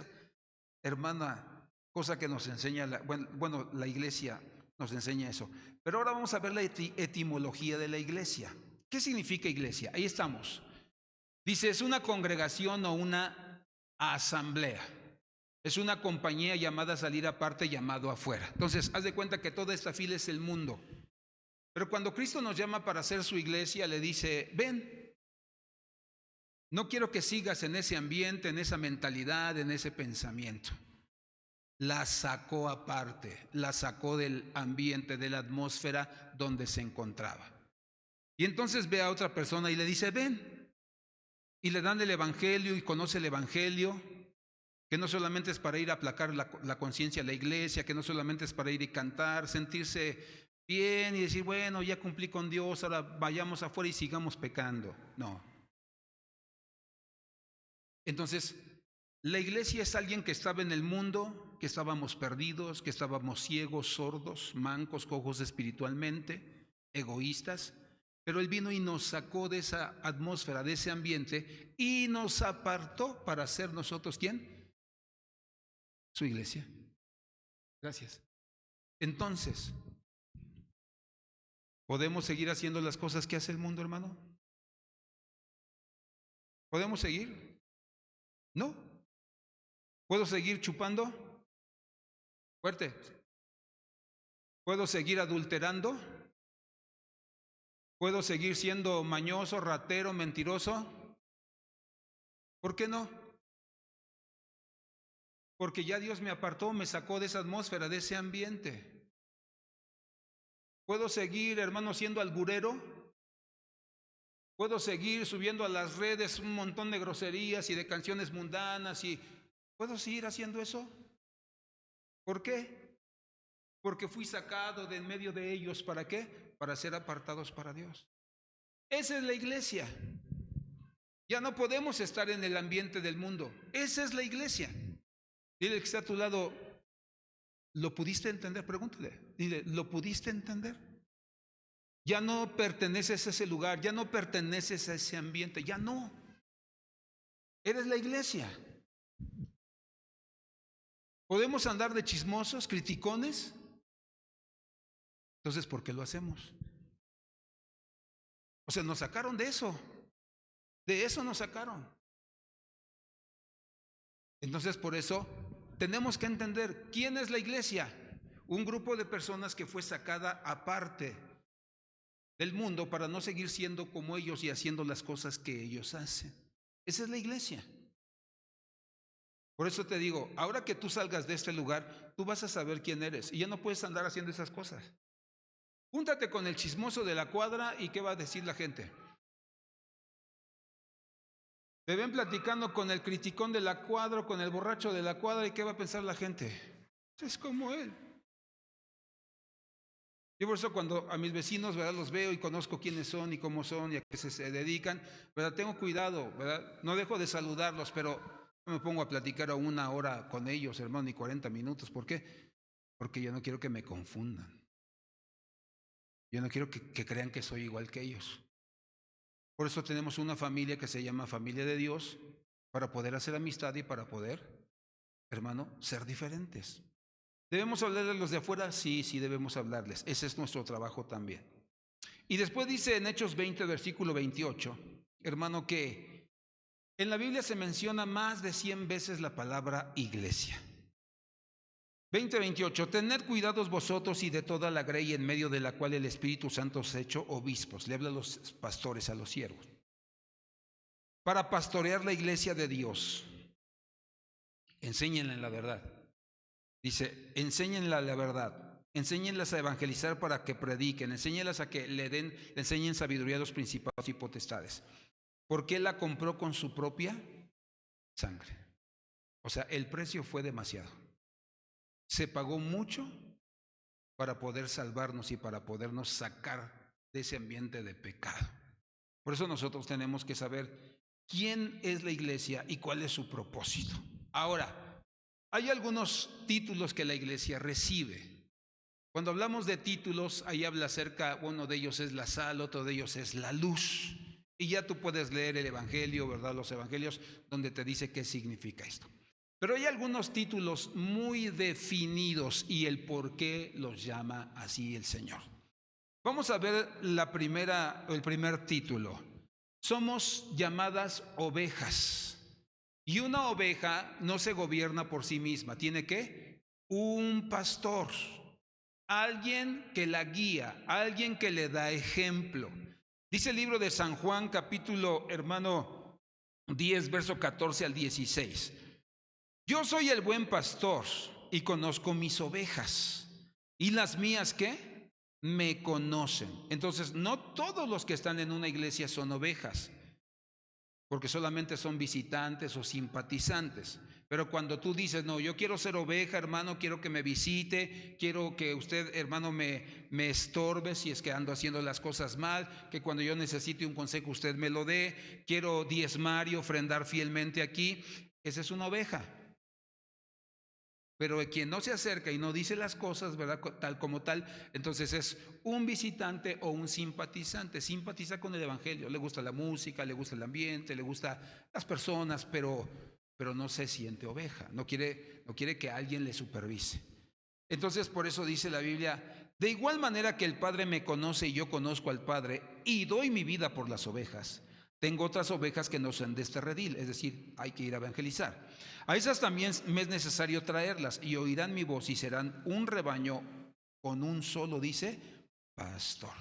hermana, cosa que nos enseña, la iglesia nos enseña eso. Pero ahora vamos a ver la etimología de la iglesia. ¿Qué significa iglesia? Ahí estamos. Dice, es una congregación o una asamblea. Es una compañía llamada a salir aparte, llamado afuera. Entonces, haz de cuenta que toda esta fila es el mundo. Pero cuando Cristo nos llama para hacer su iglesia, le dice, ven. No quiero que sigas en ese ambiente, en esa mentalidad, en ese pensamiento. la sacó aparte, la sacó del ambiente, de la atmósfera donde se encontraba. Y entonces ve a otra persona y le dice, ven. Y le dan el evangelio y conoce el evangelio, que no solamente es para ir a aplacar la conciencia a la iglesia, que no solamente es para ir y cantar, sentirse bien y decir, bueno, ya cumplí con Dios, ahora vayamos afuera y sigamos pecando. No. Entonces, la iglesia es alguien que estaba en el mundo, que estábamos perdidos, que estábamos ciegos, sordos, mancos, cojos espiritualmente, egoístas. Pero Él vino y nos sacó de esa atmósfera, de ese ambiente, y nos apartó para ser nosotros, ¿quién? Su iglesia. Gracias. Entonces, ¿podemos seguir haciendo las cosas que hace el mundo, hermano? ¿Podemos seguir? No. ¿Puedo seguir chupando? Fuerte. ¿Puedo seguir adulterando? ¿Puedo seguir siendo mañoso, ratero, mentiroso? ¿Por qué no? Porque ya Dios me apartó, me sacó de esa atmósfera, de ese ambiente. ¿Puedo seguir, hermano, siendo alburero? ¿Puedo seguir subiendo a las redes un montón de groserías y de canciones mundanas? ¿Puedo seguir haciendo eso? ¿Por qué? Porque fui sacado de en medio de ellos. ¿Para qué? Para ser apartados para Dios. Esa es la iglesia. Ya no podemos estar en el ambiente del mundo. Esa es la iglesia. Dile que está a tu lado, ¿lo pudiste entender? Pregúntale. Dile, ¿lo pudiste entender? Ya no perteneces a ese lugar, ya no perteneces a ese ambiente, ya no. Eres la iglesia. ¿Podemos andar de chismosos, criticones? Entonces, ¿por qué lo hacemos? O sea, nos sacaron de eso. De eso nos sacaron. Entonces, por eso tenemos que entender quién es la iglesia. Un grupo de personas que fue sacada aparte del mundo para no seguir siendo como ellos y haciendo las cosas que ellos hacen. Esa es la iglesia. Por eso te digo, ahora que tú salgas de este lugar, tú vas a saber quién eres y ya no puedes andar haciendo esas cosas. Júntate con el chismoso de la cuadra y ¿qué va a decir la gente? Te ven platicando con el criticón de la cuadra, con el borracho de la cuadra y ¿qué va a pensar la gente? Es como él. Yo por eso cuando a mis vecinos, ¿verdad?, los veo y conozco quiénes son y cómo son y a qué se dedican, ¿verdad?, tengo cuidado, ¿verdad? No dejo de saludarlos, pero no me pongo a platicar a 1 hora con ellos, hermano, ni 40 minutos. ¿Por qué? Porque yo no quiero que me confundan. Yo no quiero que crean que soy igual que ellos. Por eso tenemos una familia que se llama Familia de Dios, para poder hacer amistad y para poder, hermano, ser diferentes. ¿Debemos hablarles a los de afuera? Sí, sí debemos hablarles. Ese es nuestro trabajo también. Y después dice en Hechos 20, versículo 28, hermano, que en la Biblia se menciona más de 100 veces la palabra iglesia. 20:28, tened cuidados vosotros y de toda la grey en medio de la cual el Espíritu Santo os ha hecho obispos. Le habla a los pastores, a los siervos. Para pastorear la iglesia de Dios. Enséñenla la verdad. Dice, enséñenla la verdad. Enséñenlas a evangelizar para que prediquen. Enséñenlas a que le enseñen sabiduría a los principados y potestades. Porque Él la compró con su propia sangre. O sea, el precio fue demasiado. Se pagó mucho para poder salvarnos y para podernos sacar de ese ambiente de pecado. Por eso nosotros tenemos que saber quién es la iglesia y cuál es su propósito. Ahora, hay algunos títulos que la iglesia recibe. Cuando hablamos de títulos, ahí habla acerca, uno de ellos es la sal, otro de ellos es la luz. Y ya tú puedes leer el evangelio, ¿verdad? Los evangelios, donde te dice qué significa esto. Pero hay algunos títulos muy definidos y el por qué los llama así el Señor. Vamos a ver el primer título. Somos llamadas ovejas. Y una oveja no se gobierna por sí misma. ¿Tiene qué? Un pastor. Alguien que la guía, alguien que le da ejemplo. Dice el libro de San Juan, capítulo, hermano, 10, verso 14 al 16. Yo soy el buen pastor. y conozco mis ovejas. ¿Y las mías qué? Me conocen. Entonces, no todos los que están en una iglesia son ovejas, porque solamente son visitantes o simpatizantes. Pero cuando tú dices, no, yo quiero ser oveja, hermano, quiero que me visite, quiero que usted, hermano, me estorbe si es que ando haciendo las cosas mal, que cuando yo necesite un consejo usted me lo dé, quiero diezmar y ofrendar fielmente aquí, esa es una oveja. Pero quien no se acerca y no dice las cosas, ¿verdad? Tal como tal, entonces es un visitante o un simpatizante. Simpatiza con el evangelio, le gusta la música, le gusta el ambiente, le gusta las personas, pero no se siente oveja, no quiere que alguien le supervise. Entonces por eso dice la Biblia, de igual manera que el Padre me conoce y yo conozco al Padre y doy mi vida por las ovejas, tengo otras ovejas que no son de este redil, es decir, hay que ir a evangelizar. A esas también me es necesario traerlas y oirán mi voz y serán un rebaño con un solo, dice, pastor.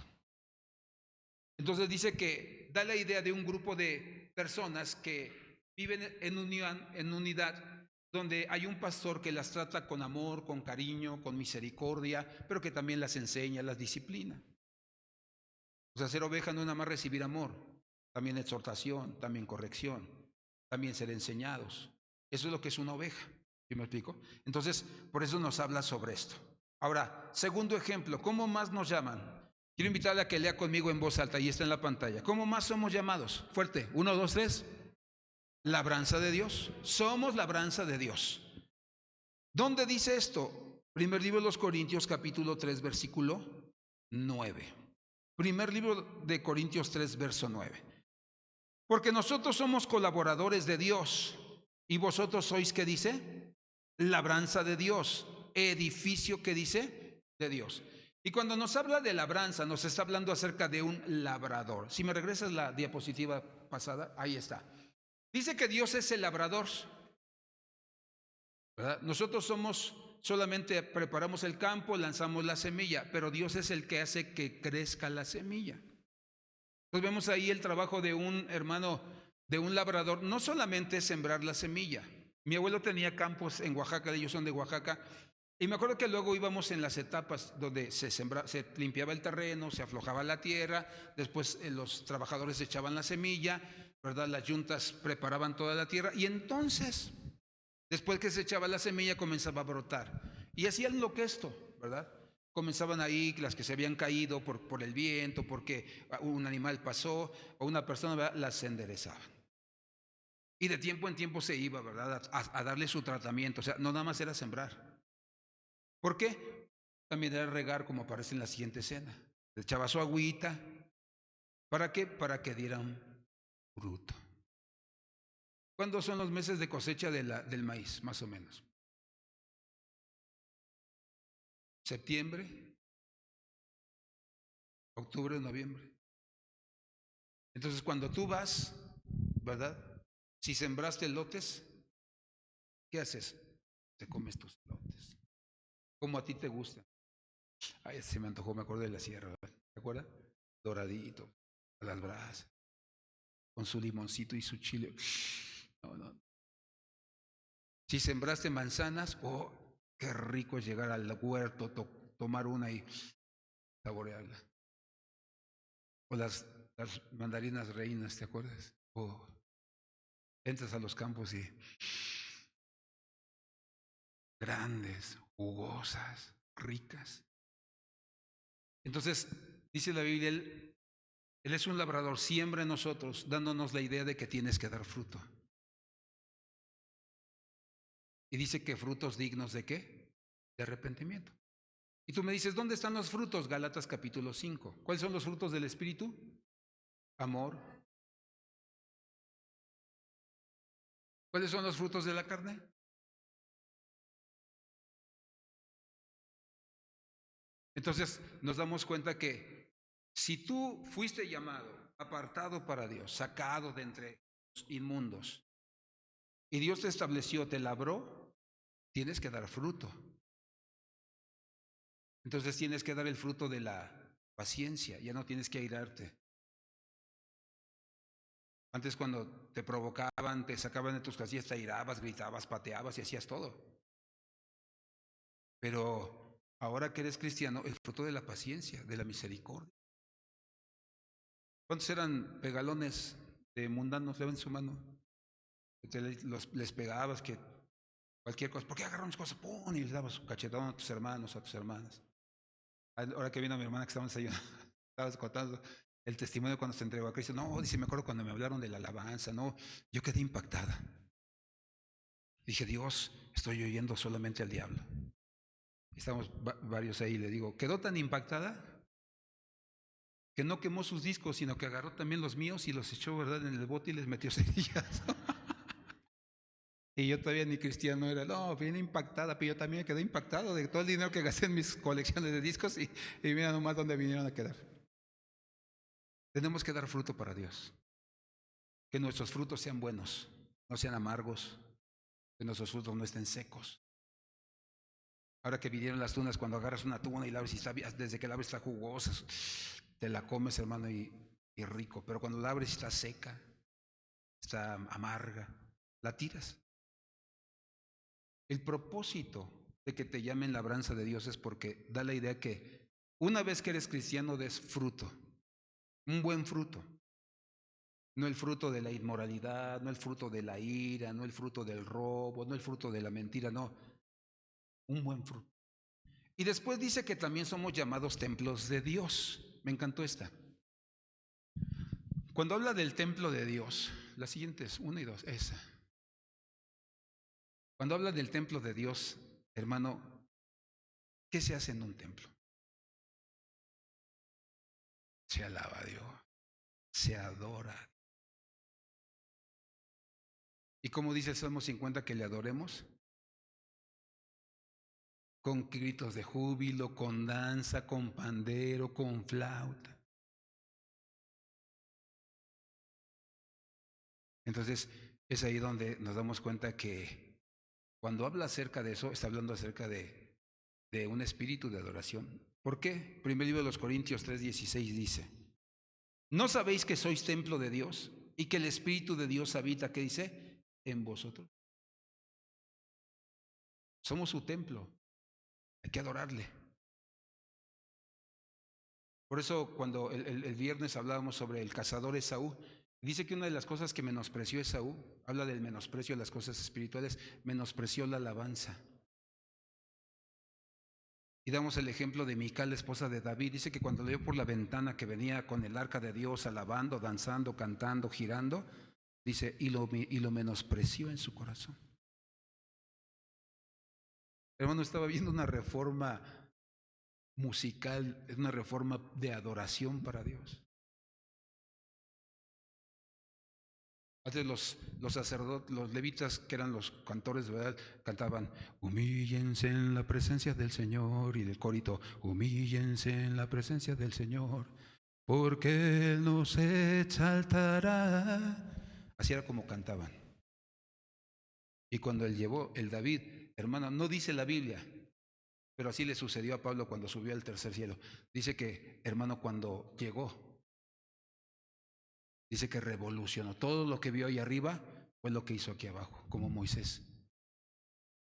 Entonces dice que da la idea de un grupo de personas que viven en unión, en unidad, donde hay un pastor que las trata con amor, con cariño, con misericordia, pero que también las enseña, las disciplina. O sea, ser oveja no es nada más recibir amor, también exhortación, también corrección, también ser enseñados. Eso es lo que es una oveja. ¿Sí me explico? Entonces, por eso nos habla sobre esto. Ahora, segundo ejemplo, ¿cómo más nos llaman? Quiero invitarle a que lea conmigo en voz alta, ahí está en la pantalla. ¿Cómo más somos llamados? Fuerte, 1, 2, 3. Labranza de Dios. Somos labranza de Dios. ¿Dónde dice esto? Primer libro de los Corintios, capítulo 3, versículo 9. Primer libro de Corintios 3, verso 9. Porque nosotros somos colaboradores de Dios y vosotros sois, ¿qué dice? Labranza de Dios, edificio, ¿qué dice? De Dios. Y cuando nos habla de labranza, nos está hablando acerca de un labrador. Si me regresas la diapositiva pasada, ahí está. Dice que Dios es el labrador, ¿verdad? Nosotros solamente preparamos el campo, lanzamos la semilla, pero Dios es el que hace que crezca la semilla. Entonces vemos ahí el trabajo de un hermano, de un labrador, no solamente sembrar la semilla. Mi abuelo tenía campos en Oaxaca, ellos son de Oaxaca, y me acuerdo que luego íbamos en las etapas donde se limpiaba el terreno, se aflojaba la tierra, después los trabajadores echaban la semilla, ¿verdad? Las yuntas preparaban toda la tierra, y entonces, después que se echaba la semilla, comenzaba a brotar. Y hacían lo que esto, ¿verdad? Comenzaban ahí las que se habían caído por el viento, porque un animal pasó o una persona, ¿verdad?, las enderezaban. Y de tiempo en tiempo se iba, ¿verdad?, a darle su tratamiento. O sea, no nada más era sembrar. ¿Por qué? También era regar, como aparece en la siguiente escena. Le echaba su agüita. ¿Para qué? Para que diera un fruto. ¿Cuándo son los meses de cosecha del maíz, más o menos? Septiembre, octubre, noviembre. Entonces, cuando tú vas, ¿verdad? Si sembraste elotes, ¿qué haces? Te comes tus elotes. Como a ti te gusta. Ay, se me antojó, me acordé de la sierra, ¿verdad? ¿Te acuerdas? Doradito, a las brasas, con su limoncito y su chile. No. Si sembraste manzanas, oh, qué rico es llegar al huerto, tomar una y saborearla. O las mandarinas reinas, ¿te acuerdas? Oh, entras a los campos y grandes, jugosas, ricas. Entonces, dice la Biblia, Él es un labrador, siembra en nosotros, dándonos la idea de que tienes que dar fruto. Y dice que frutos dignos ¿de qué? De arrepentimiento. Y tú me dices, ¿dónde están los frutos? Gálatas capítulo 5. ¿Cuáles son los frutos del Espíritu? Amor. ¿Cuáles son los frutos de la carne? Entonces nos damos cuenta que si tú fuiste llamado, apartado para Dios, sacado de entre los inmundos, y Dios te estableció, te labró, tienes que dar fruto. Entonces tienes que dar el fruto de la paciencia, ya no tienes que airarte. Antes cuando te provocaban, te sacaban de tus casillas, te airabas, gritabas, pateabas y hacías todo. Pero ahora que eres cristiano, el fruto de la paciencia, de la misericordia. ¿Cuántos eran pegalones de mundanos? Levanten su mano. Les pegabas, que cualquier cosa. ¿Por qué agarran mis cosas? ¡Pum! Y les dabas su cachetón a tus hermanos, a tus hermanas. Ahora que vino mi hermana que estábamos ahí, estabas contando el testimonio cuando se entregó a Cristo. No, dice, me acuerdo cuando me hablaron de la alabanza. No, yo quedé impactada. Dije, Dios, estoy oyendo solamente al diablo. Estamos varios ahí, le digo, quedó tan impactada que no quemó sus discos, sino que agarró también los míos y los echó, ¿verdad?, en el bote y les metió cerillas. Y yo todavía ni cristiano era, no, bien impactada, pero yo también quedé impactado de todo el dinero que gasté en mis colecciones de discos y mira nomás dónde vinieron a quedar. Tenemos que dar fruto para Dios. Que nuestros frutos sean buenos, no sean amargos, que nuestros frutos no estén secos. Ahora que vinieron las tunas, cuando agarras una tuna y la abres y está, desde que la abres está jugosa, te la comes, hermano, y rico. Pero cuando la abres está seca, está amarga, la tiras. El propósito de que te llamen labranza de Dios es porque da la idea que una vez que eres cristiano des fruto, un buen fruto. No el fruto de la inmoralidad, no el fruto de la ira, no el fruto del robo, no el fruto de la mentira, no. Un buen fruto. Y después dice que también somos llamados templos de Dios. Me encantó esta. Cuando habla del templo de Dios, las siguientes, 1 y 2, esa. Cuando habla del templo de Dios, hermano, ¿qué se hace en un templo? Se alaba a Dios, se adora. ¿Y cómo dice el Salmo 50 que le adoremos? Con gritos de júbilo, con danza, con pandero, con flauta. Entonces, es ahí donde nos damos cuenta que cuando habla acerca de eso, está hablando acerca de un espíritu de adoración. ¿Por qué? Primer libro de los Corintios 3:16 dice, ¿no sabéis que sois templo de Dios y que el Espíritu de Dios habita, ¿qué dice? En vosotros. Somos su templo, hay que adorarle. Por eso cuando el viernes hablábamos sobre el cazador Esaú, dice que una de las cosas que menospreció Esaú, habla del menosprecio de las cosas espirituales, menospreció la alabanza. Y damos el ejemplo de Mical, la esposa de David. Dice que cuando le vio por la ventana que venía con el arca de Dios alabando, danzando, cantando, girando, dice, y lo menospreció en su corazón. Hermano, estaba viendo una reforma musical, es una reforma de adoración para Dios. Antes los sacerdotes, los levitas, que eran los cantores de verdad, cantaban, humíllense en la presencia del Señor, y del corito, humíllense en la presencia del Señor, porque Él nos exaltará. Así era como cantaban. Y cuando él llevó, el David, hermano, no dice la Biblia, pero así le sucedió a Pablo cuando subió al tercer cielo. Dice que, hermano, cuando llegó, dice que revolucionó. Todo lo que vio ahí arriba fue lo que hizo aquí abajo, como Moisés.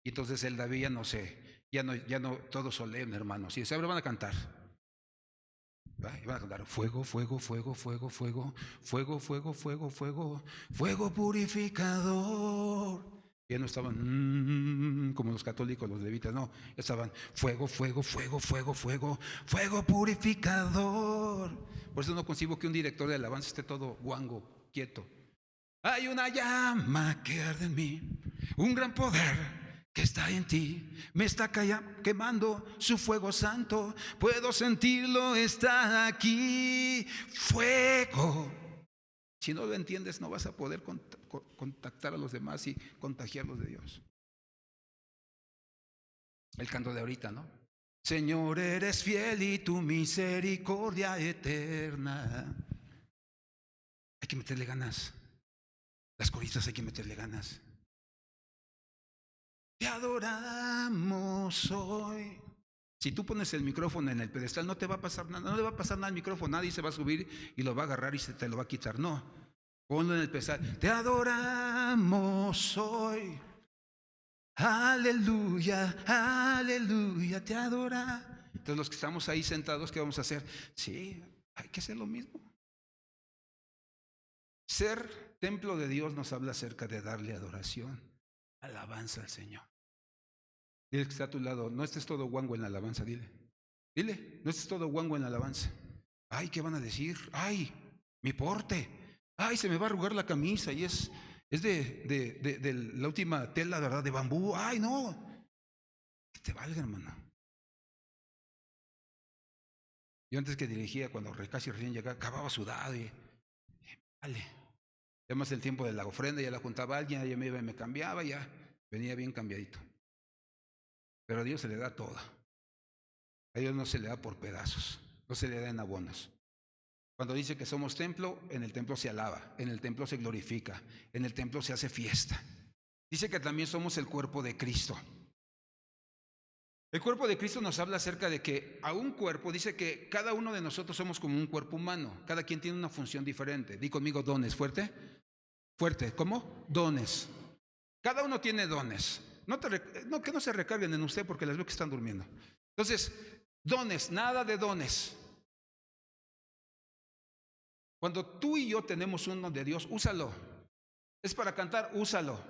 Y entonces el David ya no, todo solemne, hermano. Si se van a cantar. Y van a cantar fuego, fuego, fuego, fuego, fuego, fuego, fuego, fuego, fuego, fuego purificador. Ya no estaban como los católicos, los levitas, no, estaban fuego, fuego, fuego, fuego, fuego, fuego purificador. Por eso no concibo que un director de alabanza esté todo guango, quieto. Hay una llama que arde en mí, un gran poder que está en ti, me está quemando su fuego santo, puedo sentirlo, está aquí, fuego. Si no lo entiendes, no vas a poder contactar a los demás y contagiarlos de Dios. El canto de ahorita, ¿no? Señor, eres fiel y tu misericordia eterna. Hay que meterle ganas. Las coristas hay que meterle ganas. Te adoramos hoy. Si tú pones el micrófono en el pedestal, no te va a pasar nada, no le va a pasar nada al micrófono, nadie se va a subir y lo va a agarrar y se te lo va a quitar. No, ponlo en el pedestal. Te adoramos hoy. Aleluya, aleluya, te adora. Entonces los que estamos ahí sentados, ¿qué vamos a hacer? Sí, hay que hacer lo mismo. Ser templo de Dios nos habla acerca de darle adoración, alabanza al Señor. Dile que está a tu lado, no estés todo guango en la alabanza, dile. Dile, no estés todo guango en la alabanza. Ay, ¿qué van a decir? Ay, mi porte. Ay, se me va a arrugar la camisa y es de la última tela, ¿verdad? De bambú. Ay, no. Que te valga, hermano. Yo antes que dirigía, cuando casi recién llegaba, acababa sudado y vale. Ya más el tiempo de la ofrenda, ya la juntaba alguien, ya me iba y me cambiaba, ya venía bien cambiadito. Pero a Dios se le da todo. A Dios no se le da por pedazos, no se le da en abonos. Cuando dice que somos templo, en el templo se alaba, en el templo se glorifica, en el templo se hace fiesta. Dice que también somos el cuerpo de Cristo. El cuerpo de Cristo nos habla acerca de que a un cuerpo, dice que cada uno de nosotros somos como un cuerpo humano. Cada quien tiene una función diferente. Di conmigo dones, fuerte. Fuerte, ¿cómo? Dones. Cada uno tiene dones. Que no se recarguen en usted porque les veo que están durmiendo. Entonces, dones, nada de dones. Cuando tú y yo tenemos uno de Dios, úsalo. Es para cantar, úsalo.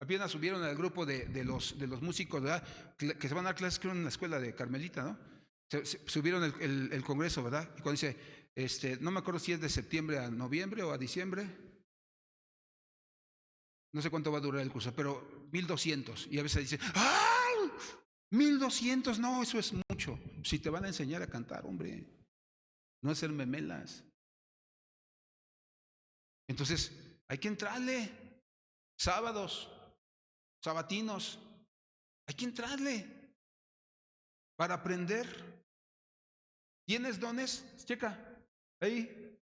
Apenas subieron al grupo de los músicos, ¿verdad? Que se van a dar clases, creo, en la escuela de Carmelita, ¿no? Subieron el congreso, ¿verdad? Y cuando dice, no me acuerdo si es de septiembre a noviembre o a diciembre. No sé cuánto va a durar el curso, pero 1200. Y a veces dicen, ¡ay! 1200, no, eso es mucho. Si te van a enseñar a cantar, hombre, no hacer memelas. Entonces, hay que entrarle. Sábados, sabatinos, hay que entrarle para aprender. ¿Tienes dones? Checa, ahí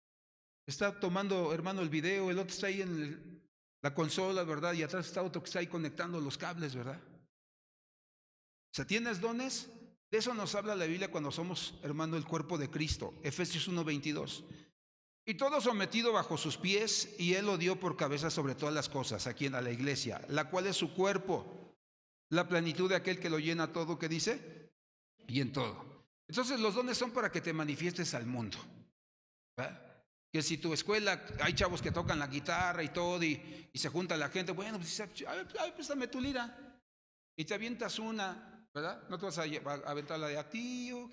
está tomando, hermano, el video, el otro está ahí en la consola, ¿verdad? Y atrás está otro que está ahí conectando los cables, ¿verdad? O sea, ¿tienes dones? De eso nos habla la Biblia cuando somos, hermano, el cuerpo de Cristo. Efesios 1:22. Y todo sometido bajo sus pies, y Él lo dio por cabeza sobre todas las cosas, aquí a la iglesia, la cual es su cuerpo, la plenitud de aquel que lo llena todo, ¿qué dice? Y en todo. Entonces los dones son para que te manifiestes al mundo, ¿verdad? Que si tu escuela, hay chavos que tocan la guitarra y todo, y se junta la gente, bueno, pues préstame tu lira, y te avientas una, ¿verdad? No te vas a aventar la de a ti, oh,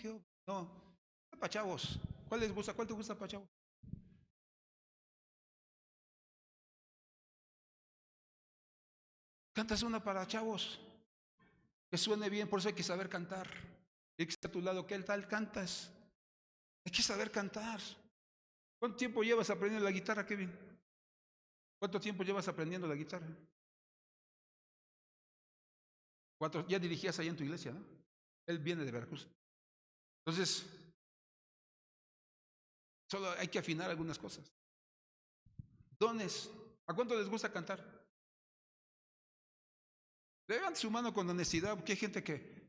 no, para chavos. ¿Cuál les gusta? ¿Cuál te gusta para chavos? Cantas una para chavos, que suene bien, por eso hay que saber cantar. Y que está a tu lado, ¿qué tal cantas? Hay que saber cantar. ¿Cuánto tiempo llevas aprendiendo la guitarra, Kevin? ¿Cuánto tiempo llevas aprendiendo la guitarra? ¿Cuántos? Ya dirigías allá en tu iglesia, ¿no? Él viene de Veracruz. Entonces, solo hay que afinar algunas cosas. Dones. ¿A cuánto les gusta cantar? Levante su mano con honestidad, porque hay gente que...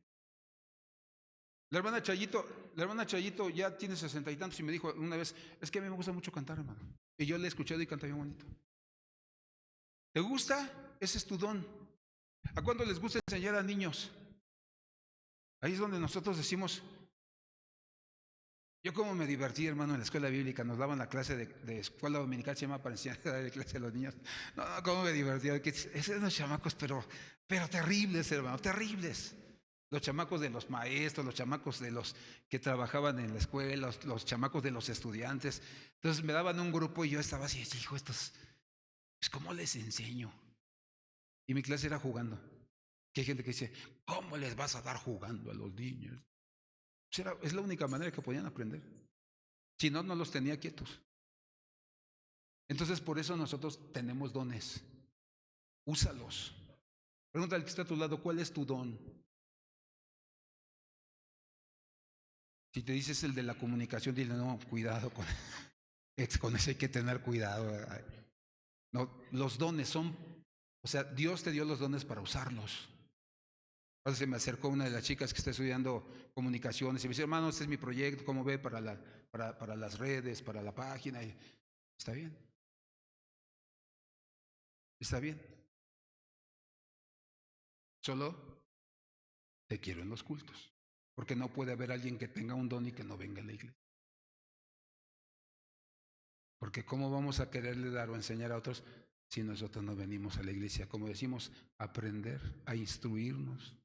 La hermana Chayito ya tiene 60 y tantos y me dijo una vez, es que a mí me gusta mucho cantar, hermano. Y yo le he escuchado y canta bien bonito. ¿Te gusta? Ese es tu don. ¿A cuánto les gusta enseñar a niños? Ahí es donde nosotros decimos, yo como me divertí, hermano, en la escuela bíblica, nos daban la clase de escuela dominical, se llama para enseñar a dar clase a los niños. No, cómo me divertía, esos eran los chamacos, pero terribles, hermano, terribles. Los chamacos de los maestros, los chamacos de los que trabajaban en la escuela, los chamacos de los estudiantes. Entonces me daban un grupo y yo estaba así, hijo, estos, pues ¿cómo les enseño? Y mi clase era jugando. Que hay gente que dice, ¿cómo les vas a dar jugando a los niños? Pues es la única manera que podían aprender. Si no, no los tenía quietos. Entonces, por eso nosotros tenemos dones. Úsalos. Pregúntale al que está a tu lado, ¿cuál es tu don? Si te dices el de la comunicación, dile, no, cuidado con eso, hay que tener cuidado. No, los dones son, o sea, Dios te dio los dones para usarlos. Entonces se me acercó una de las chicas que está estudiando comunicaciones y me dice, hermano, este es mi proyecto, ¿cómo ve para las redes, para la página? Y, está bien. Está bien. Solo te quiero en los cultos. Porque no puede haber alguien que tenga un don y que no venga a la iglesia. Porque ¿cómo vamos a quererle dar o enseñar a otros si nosotros no venimos a la iglesia? Como decimos, a aprender, a instruirnos.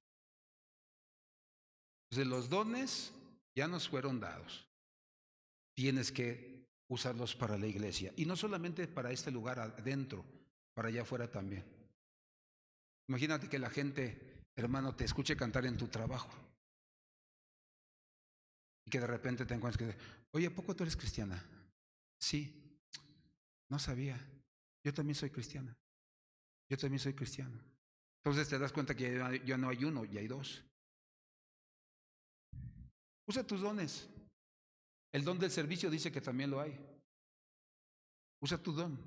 Entonces los dones ya nos fueron dados. Tienes que usarlos para la iglesia. Y no solamente para este lugar adentro, para allá afuera también. Imagínate que la gente, hermano, te escuche cantar en tu trabajo. Y que de repente te encuentres que, oye, ¿a poco tú eres cristiana? Sí, no sabía. Yo también soy cristiana. Yo también soy cristiano. Entonces te das cuenta que ya no hay uno, ya hay dos. Usa tus dones. El don del servicio dice que también lo hay. Usa tu don.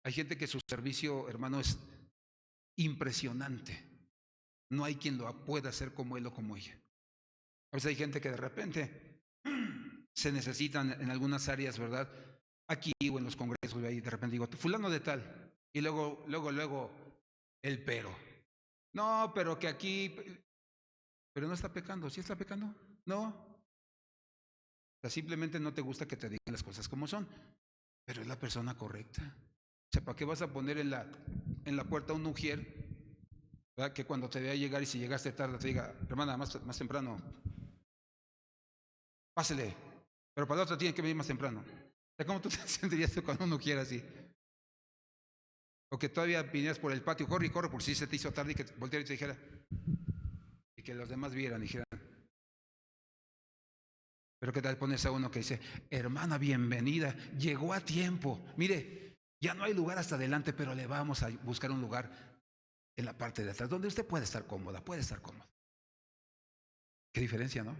Hay gente que su servicio, hermano, es impresionante. No hay quien lo pueda hacer como él o como ella. A veces hay gente que de repente se necesitan en algunas áreas, ¿verdad? Aquí o en los congresos, ahí de repente digo, fulano de tal. Y luego, el pero. No, pero que aquí, pero no está pecando. ¿Sí está pecando? No. O sea, simplemente no te gusta que te digan las cosas como son. Pero es la persona correcta. O sea, ¿para qué vas a poner en la puerta un ujier? ¿Verdad? Que cuando te vea llegar y si llegaste tarde te diga, hermana, más temprano, pásele. Pero para la otra tiene que venir más temprano. O sea, ¿cómo tú te sentirías cuando uno quiera así? O que todavía vinieras por el patio, corre y corre, por si se te hizo tarde y que volteara y te dijera, y que los demás vieran y dijeran. Pero ¿qué tal pones a uno que dice, hermana, bienvenida, llegó a tiempo? Mire, ya no hay lugar hasta adelante, pero le vamos a buscar un lugar en la parte de atrás, donde usted puede estar cómoda, puede estar cómoda. Qué diferencia, ¿no?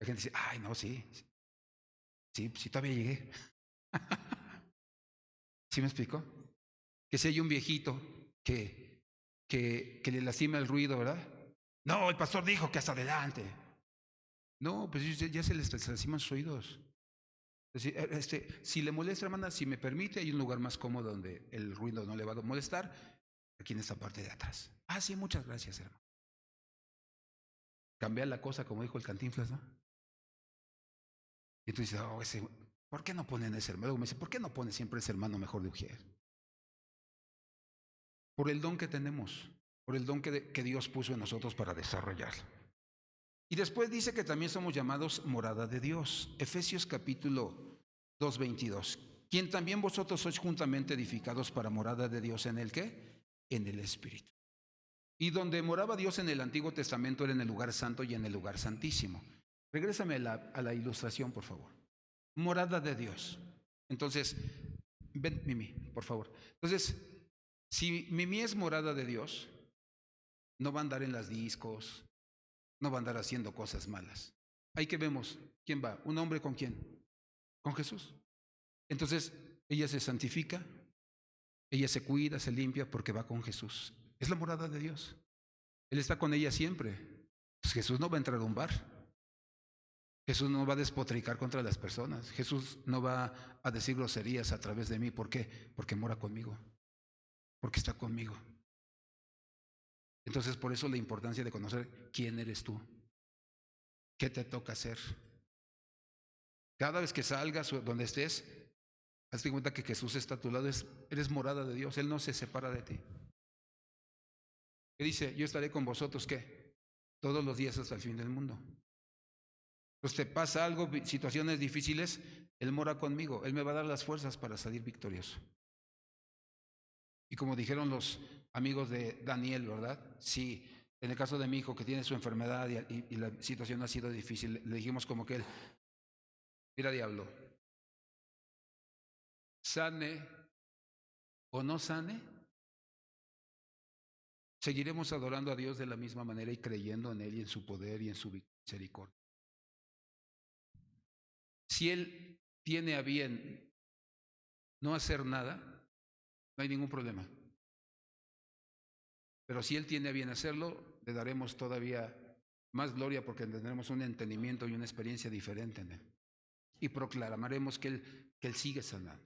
La gente dice, ay, no, sí, todavía llegué. ¿Sí me explico? Que si hay un viejito que le lastima el ruido, ¿verdad? No, el pastor dijo que hasta adelante. No, pues ya se les lastiman sus oídos. Si le molesta, hermana, si me permite, hay un lugar más cómodo donde el ruido no le va a molestar, aquí en esta parte de atrás. Ah, sí, muchas gracias, hermano. Cambiar la cosa, como dijo el Cantinflas, ¿no? Y tú dices, oh, ¿por qué no ponen ese hermano? Luego me dice, ¿por qué no pone siempre ese hermano mejor de ujier? Por el don que tenemos, por el don que Dios puso en nosotros para desarrollarlo. Y después dice que también somos llamados morada de Dios. Efesios capítulo 2:22. Quien también vosotros sois juntamente edificados para morada de Dios en el ¿qué? En el Espíritu. Y donde moraba Dios en el Antiguo Testamento era en el lugar santo y en el lugar santísimo. Regrésame a la ilustración, por favor. Morada de Dios. Entonces, ven, Mimi, por favor. Entonces, si Mimi es morada de Dios, no va a andar en las discos, no va a andar haciendo cosas malas. Ahí que vemos, ¿quién va? ¿Un hombre con quién? Con Jesús. Entonces, ella se santifica, ella se cuida, se limpia porque va con Jesús. Es la morada de Dios. Él está con ella siempre. Pues Jesús no va a entrar a un bar. Jesús no va a despotricar contra las personas. Jesús no va a decir groserías a través de mí. ¿Por qué? Porque mora conmigo. Porque está conmigo. Entonces, por eso la importancia de conocer quién eres tú. ¿Qué te toca hacer? Cada vez que salgas o donde estés, hazte cuenta que Jesús está a tu lado. Eres morada de Dios. Él no se separa de ti. ¿Qué dice? Yo estaré con vosotros, ¿qué? Todos los días hasta el fin del mundo. Pues te pasa algo, situaciones difíciles, Él mora conmigo. Él me va a dar las fuerzas para salir victorioso. Y como dijeron los amigos de Daniel, ¿verdad? Sí, en el caso de mi hijo que tiene su enfermedad y la situación ha sido difícil, le dijimos como que él, mira diablo, sane o no sane, seguiremos adorando a Dios de la misma manera y creyendo en Él y en su poder y en su misericordia. Si Él tiene a bien no hacer nada, no hay ningún problema. Pero si Él tiene a bien hacerlo, le daremos todavía más gloria porque tendremos un entendimiento y una experiencia diferente en Él. Y proclamaremos que Él sigue sanando.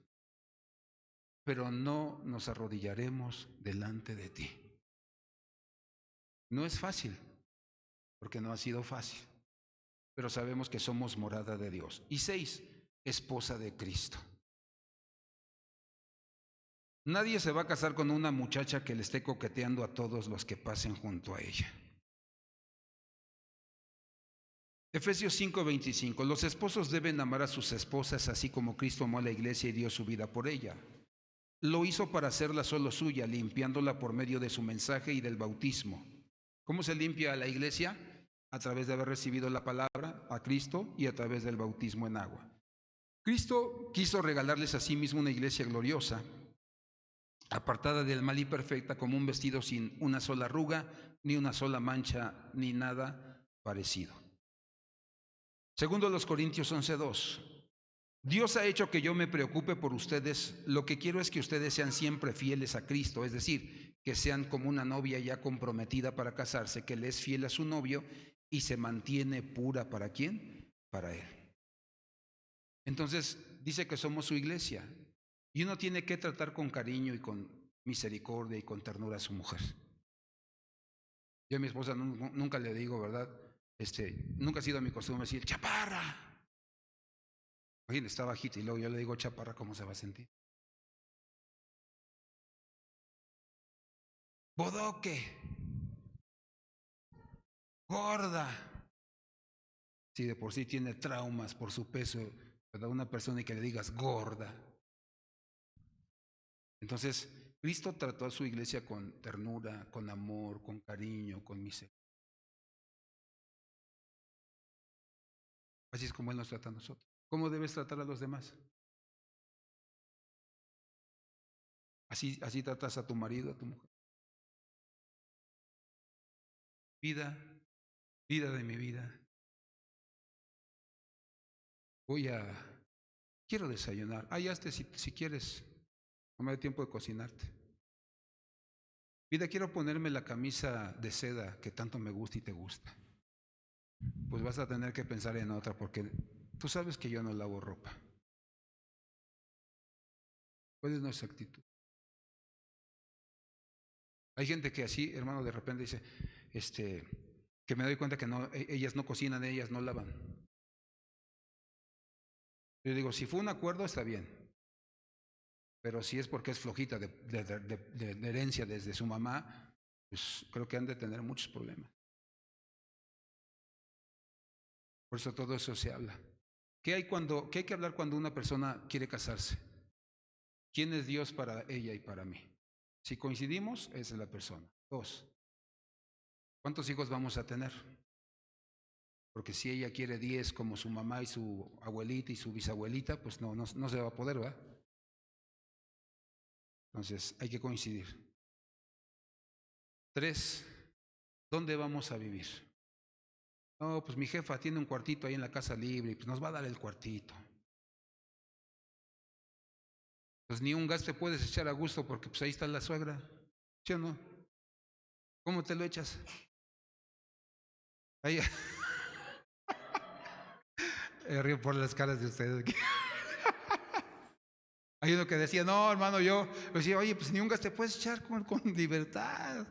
Pero no nos arrodillaremos delante de ti. No es fácil, porque no ha sido fácil, pero sabemos que somos morada de Dios. Y 6, esposa de Cristo. Nadie se va a casar con una muchacha que le esté coqueteando a todos los que pasen junto a ella. Efesios 5:25. Los esposos deben amar a sus esposas así como Cristo amó a la iglesia y dio su vida por ella. Lo hizo para hacerla solo suya, limpiándola por medio de su mensaje y del bautismo. ¿Cómo se limpia a la iglesia? A través de haber recibido la palabra, a Cristo, y a través del bautismo en agua. Cristo quiso regalarles a sí mismo una iglesia gloriosa, apartada del mal y perfecta, como un vestido sin una sola arruga, ni una sola mancha, ni nada parecido. Segundo los Corintios 11:2. Dios ha hecho que yo me preocupe por ustedes. Lo que quiero es que ustedes sean siempre fieles a Cristo, es decir, que sean como una novia ya comprometida para casarse, que le es fiel a su novio y se mantiene pura. ¿Para quién? Para él. Entonces, dice que somos su iglesia y uno tiene que tratar con cariño y con misericordia y con ternura a su mujer. Yo a mi esposa nunca le digo, ¿verdad? Nunca ha sido mi costumbre decir, chaparra. Oye, está bajita y luego yo le digo chaparra, ¿cómo se va a sentir? Bodoque. Gorda. Si de por sí tiene traumas por su peso, ¿verdad? Una persona y que le digas gorda. Entonces, Cristo trató a su iglesia con ternura, con amor, con cariño, con misericordia. Así es como Él nos trata a nosotros. ¿Cómo debes tratar a los demás? Así tratas a tu marido, a tu mujer. Vida de mi vida. Quiero desayunar. Hazte si quieres. No me da tiempo de cocinarte. Vida, quiero ponerme la camisa de seda que tanto me gusta y te gusta. Pues vas a tener que pensar en otra porque tú sabes que yo no lavo ropa. ¿Cuál es nuestra actitud? Hay gente que así, hermano, de repente dice, que me doy cuenta que no, ellas no cocinan, ellas no lavan. Yo digo, si fue un acuerdo está bien, pero si es porque es flojita de herencia desde su mamá, pues creo que han de tener muchos problemas. Por eso todo eso se habla. ¿Qué hay que hablar cuando una persona quiere casarse? ¿Quién es Dios para ella y para mí? Si coincidimos, esa es la persona. 2, ¿cuántos hijos vamos a tener? Porque si ella quiere 10 como su mamá y su abuelita y su bisabuelita, pues no se va a poder, ¿verdad? Entonces hay que coincidir. 3, ¿dónde vamos a vivir? No, pues mi jefa tiene un cuartito ahí en la casa libre y pues nos va a dar el cuartito. Pues ni un gas te puedes echar a gusto porque pues ahí está la suegra. ¿Sí o no? ¿Cómo te lo echas? Ahí. Río por las caras de ustedes. Hay uno que decía, no, hermano, yo decía, oye, pues ni un gas te puedes echar con libertad.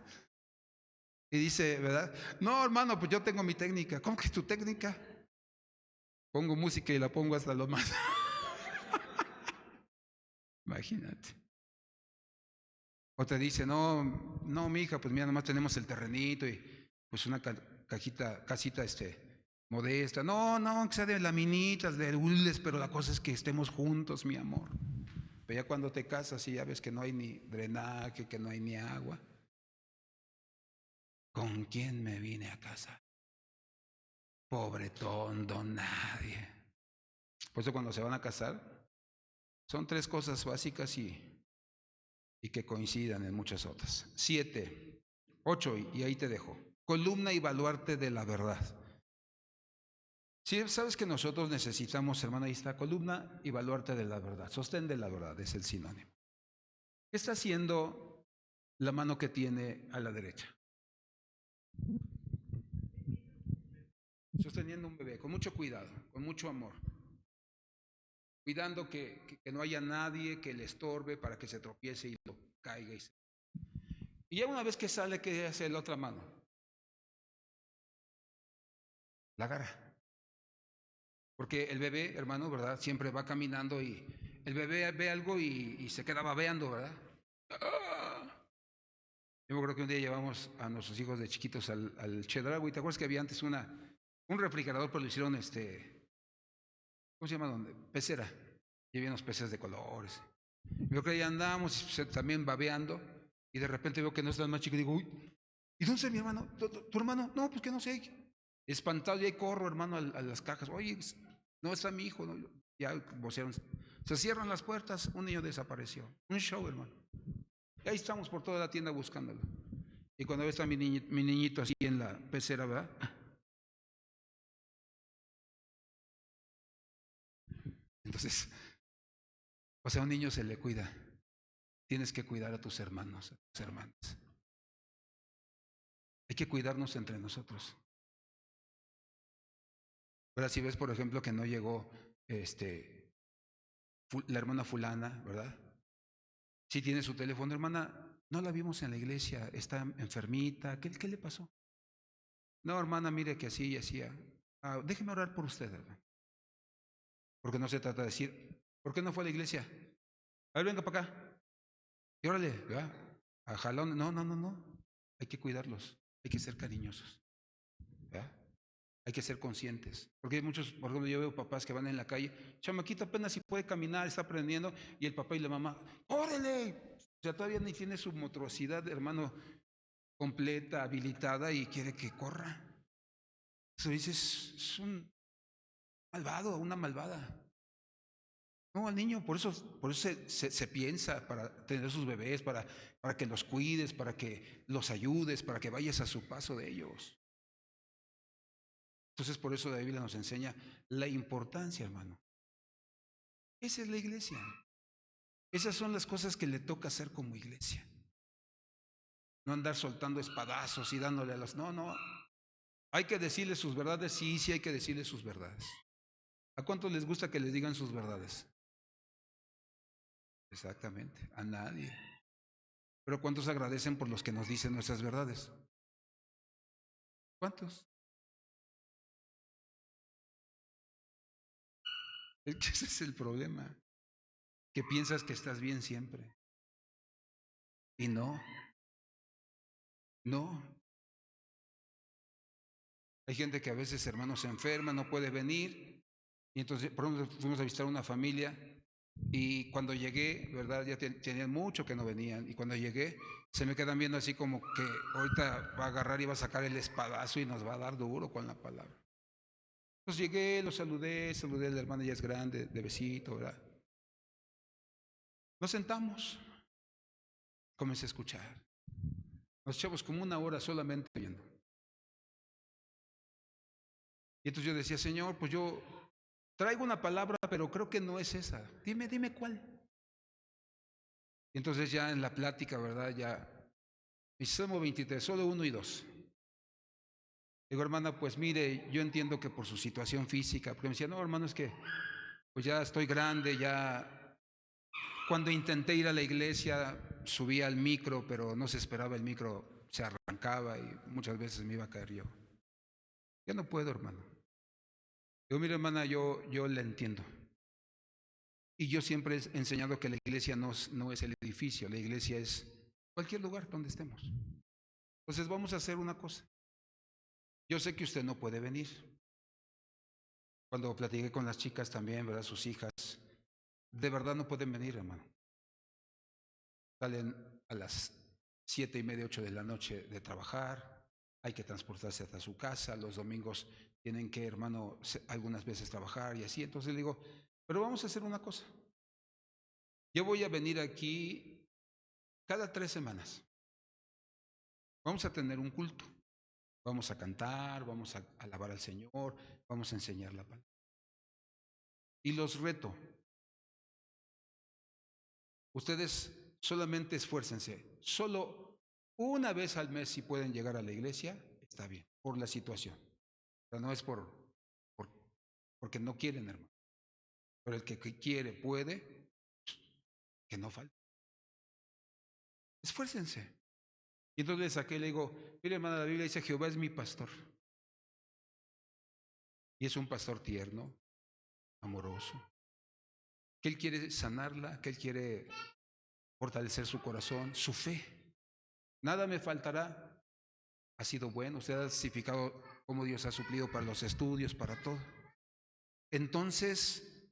Y dice, ¿verdad? No, hermano, pues yo tengo mi técnica. ¿Cómo que tu técnica? Pongo música y la pongo hasta lo más. Imagínate. O te dice, no, mi hija, pues mira, nomás tenemos el terrenito y pues una casita modesta. No, que sea de laminitas, de hules, pero la cosa es que estemos juntos, mi amor. Pero ya cuando te casas y ya ves que no hay ni drenaje, que no hay ni agua. ¿Con quién me vine a casar? Pobretón, don nadie. Por eso cuando se van a casar, son 3 cosas básicas y que coincidan en muchas otras. 7, 8, y ahí te dejo. Columna y baluarte de la verdad. Si sabes que nosotros necesitamos, hermano, ahí está, columna y baluarte de la verdad. Sostén de la verdad es el sinónimo. ¿Qué está haciendo la mano que tiene a la derecha? Sosteniendo un bebé, con mucho cuidado, con mucho amor. Cuidando que no haya nadie que le estorbe para que se tropiece y lo caiga. Y ya una vez que sale, ¿qué hace la otra mano? la agarra. Porque el bebé, hermano, ¿verdad? Siempre va caminando y el bebé ve algo y se queda babeando, ¿verdad? ¡Ah! Yo creo que un día llevamos a nuestros hijos de chiquitos al Chedraui. ¿Te acuerdas que había antes un refrigerador, pero lo hicieron, ¿cómo se llama? ¿Dónde? Pecera. Y había unos peces de colores. Yo creo que ahí andamos también babeando y de repente veo que no está el más chico y digo, uy, ¿y dónde está mi hermano? ¿Tu hermano? No, pues que no sé. Espantado, y ahí corro, hermano, a las cajas. Oye, no está mi hijo. No. Ya vocearon. Se cierran las puertas, un niño desapareció. Un show, hermano. Y ahí estamos por toda la tienda buscándolo. Y cuando está mi niñito así en la pecera, ¿verdad? Entonces, o sea, a un niño se le cuida. Tienes que cuidar a tus hermanos, a tus hermanas. Hay que cuidarnos entre nosotros. Ahora, si ves, por ejemplo, que no llegó la hermana fulana, ¿verdad? Si tiene su teléfono, hermana, no la vimos en la iglesia, está enfermita, ¿qué le pasó? No, hermana, mire que así y así. Déjeme orar por usted, ¿verdad? Porque no se trata de decir, ¿por qué no fue a la iglesia? A ver, venga para acá. Y órale, ¿verdad? A jalón. No. Hay que cuidarlos, hay que ser cariñosos, ¿verdad? Hay que ser conscientes. Porque hay muchos, por ejemplo, yo veo papás que van en la calle, chamaquito apenas si puede caminar, está aprendiendo, y el papá y la mamá, ¡órale! O sea, todavía ni tiene su motricidad, hermano, completa, habilitada, y quiere que corra. Eso dices, es un malvado, una malvada. No, al niño, por eso se piensa para tener sus bebés, para que los cuides, para que los ayudes, para que vayas a su paso de ellos. Entonces, por eso la Biblia nos enseña la importancia, hermano. Esa es la iglesia. Esas son las cosas que le toca hacer como iglesia. No andar soltando espadazos y dándole a las... No. Hay que decirles sus verdades, sí hay que decirles sus verdades. ¿A cuántos les gusta que les digan sus verdades? Exactamente, a nadie. Pero ¿cuántos agradecen por los que nos dicen nuestras verdades? ¿Cuántos? Es que ese es el problema, que piensas que estás bien siempre. Y no. Hay gente que a veces, hermano, se enferma, no puede venir. Y entonces, por ejemplo, fuimos a visitar una familia y cuando llegué, ¿verdad? Ya tenían mucho que no venían. Y cuando llegué, se me quedan viendo así como que ahorita va a agarrar y va a sacar el espadazo y nos va a dar duro con la palabra. Entonces llegué, lo saludé a la hermana, ya es grande, de besito, ¿verdad? Nos sentamos, comencé a escuchar. Nos echamos como una hora solamente oyendo. Y entonces yo decía, Señor, pues yo traigo una palabra, pero creo que no es esa. Dime cuál. Y entonces ya en la plática, ¿verdad? Ya, Salmo 23, solo 1 y 2. Digo, hermana, pues mire, yo entiendo que por su situación física, porque me decía, no, hermano, es que pues ya estoy grande, ya. Cuando intenté ir a la iglesia, subía al micro, pero no se esperaba el micro, se arrancaba y muchas veces me iba a caer yo. Ya no puedo, hermano. Digo, mire, hermana, yo la entiendo. Y yo siempre he enseñado que la iglesia no es el edificio, la iglesia es cualquier lugar donde estemos. Entonces vamos a hacer una cosa. Yo sé que usted no puede venir. Cuando platiqué con las chicas también, ¿verdad? Sus hijas, de verdad no pueden venir, hermano. Salen a las 7:30, 8 de la noche de trabajar, hay que transportarse hasta su casa, los domingos tienen que, hermano, algunas veces trabajar y así. Entonces le digo, pero vamos a hacer una cosa. Yo voy a venir aquí cada 3 semanas. Vamos a tener un culto. Vamos a cantar, vamos a alabar al Señor, vamos a enseñar la palabra. Y los reto. Ustedes solamente esfuércense. Solo una vez al mes si pueden llegar a la iglesia, está bien, por la situación. O sea, no es porque no quieren, hermano. Pero el que quiere, puede, que no falte. Esfuércense. Y entonces le saqué y le digo, mire, hermana, la Biblia dice, Jehová es mi pastor. Y es un pastor tierno, amoroso, que Él quiere sanarla, que Él quiere fortalecer su corazón, su fe. Nada me faltará. Ha sido bueno, usted ha testificado cómo Dios ha suplido para los estudios, para todo. Entonces,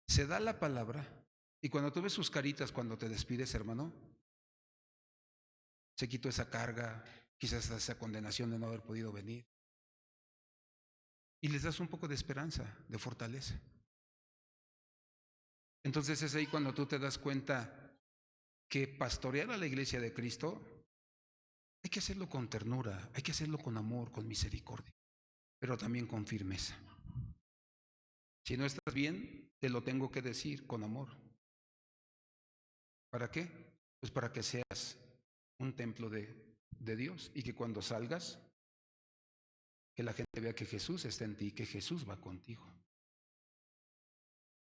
se da la palabra y cuando tú ves sus caritas cuando te despides, hermano, se quitó esa carga, quizás esa condenación de no haber podido venir. Y les das un poco de esperanza, de fortaleza. Entonces es ahí cuando tú te das cuenta que pastorear a la iglesia de Cristo hay que hacerlo con ternura, hay que hacerlo con amor, con misericordia, pero también con firmeza. Si no estás bien, te lo tengo que decir con amor. ¿Para qué? Pues para que seas un templo de Dios y que cuando salgas, que la gente vea que Jesús está en ti, que Jesús va contigo.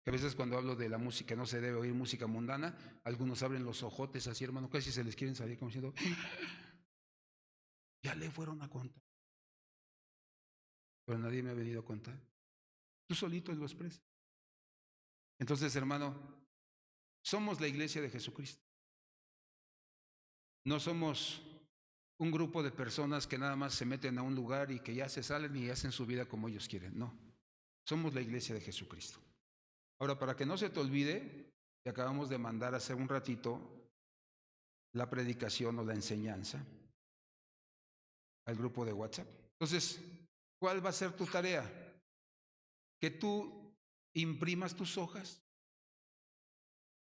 Que a veces cuando hablo de la música, no se debe oír música mundana, algunos abren los ojotes así, hermano, casi se les quieren salir como diciendo, ya le fueron a contar. Pero nadie me ha venido a contar. Tú solito lo expresas. Entonces, hermano, somos la iglesia de Jesucristo. No somos un grupo de personas que nada más se meten a un lugar y que ya se salen y hacen su vida como ellos quieren. No, somos la iglesia de Jesucristo. Ahora, para que no se te olvide, te acabamos de mandar hace un ratito la predicación o la enseñanza al grupo de WhatsApp. Entonces, ¿cuál va a ser tu tarea? Que tú imprimas tus hojas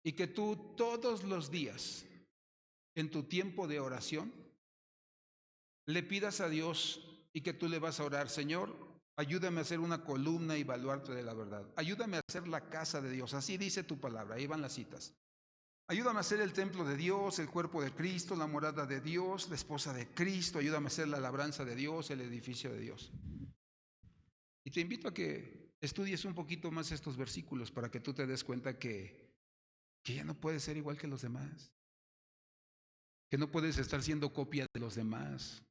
y que tú todos los días, en tu tiempo de oración, le pidas a Dios y que tú le vas a orar, Señor, ayúdame a hacer una columna y baluarte de la verdad. Ayúdame a hacer la casa de Dios. Así dice tu palabra, ahí van las citas. Ayúdame a hacer el templo de Dios, el cuerpo de Cristo, la morada de Dios, la esposa de Cristo. Ayúdame a hacer la labranza de Dios, el edificio de Dios. Y te invito a que estudies un poquito más estos versículos para que tú te des cuenta que ya no puedes ser igual que los demás. Que no puedes estar siendo copia de los demás.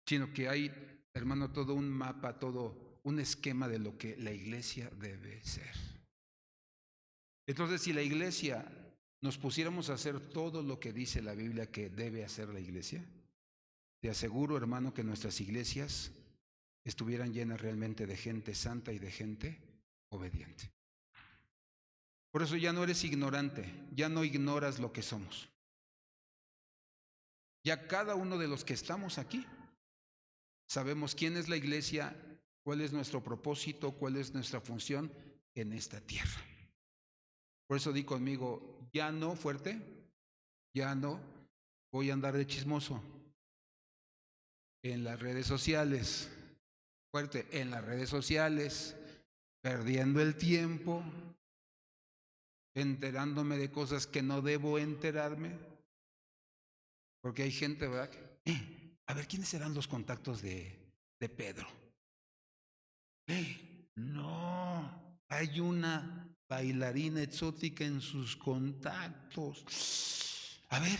Sino que hay, hermano, todo un mapa, todo un esquema de lo que la iglesia debe ser. Entonces, si la iglesia nos pusiéramos a hacer todo lo que dice la Biblia que debe hacer la iglesia, te aseguro, hermano, que nuestras iglesias estuvieran llenas realmente de gente santa y de gente obediente. Por eso ya no eres ignorante, ya no ignoras lo que somos. Ya cada uno de los que estamos aquí sabemos quién es la iglesia, cuál es nuestro propósito, cuál es nuestra función en esta tierra. Por eso di conmigo, ya no, fuerte, ya no voy a andar de chismoso en las redes sociales, fuerte, en las redes sociales, perdiendo el tiempo, enterándome de cosas que no debo enterarme, porque hay gente, ¿verdad? A ver, ¿quiénes serán los contactos de Pedro? No, hay una bailarina exótica en sus contactos. A ver.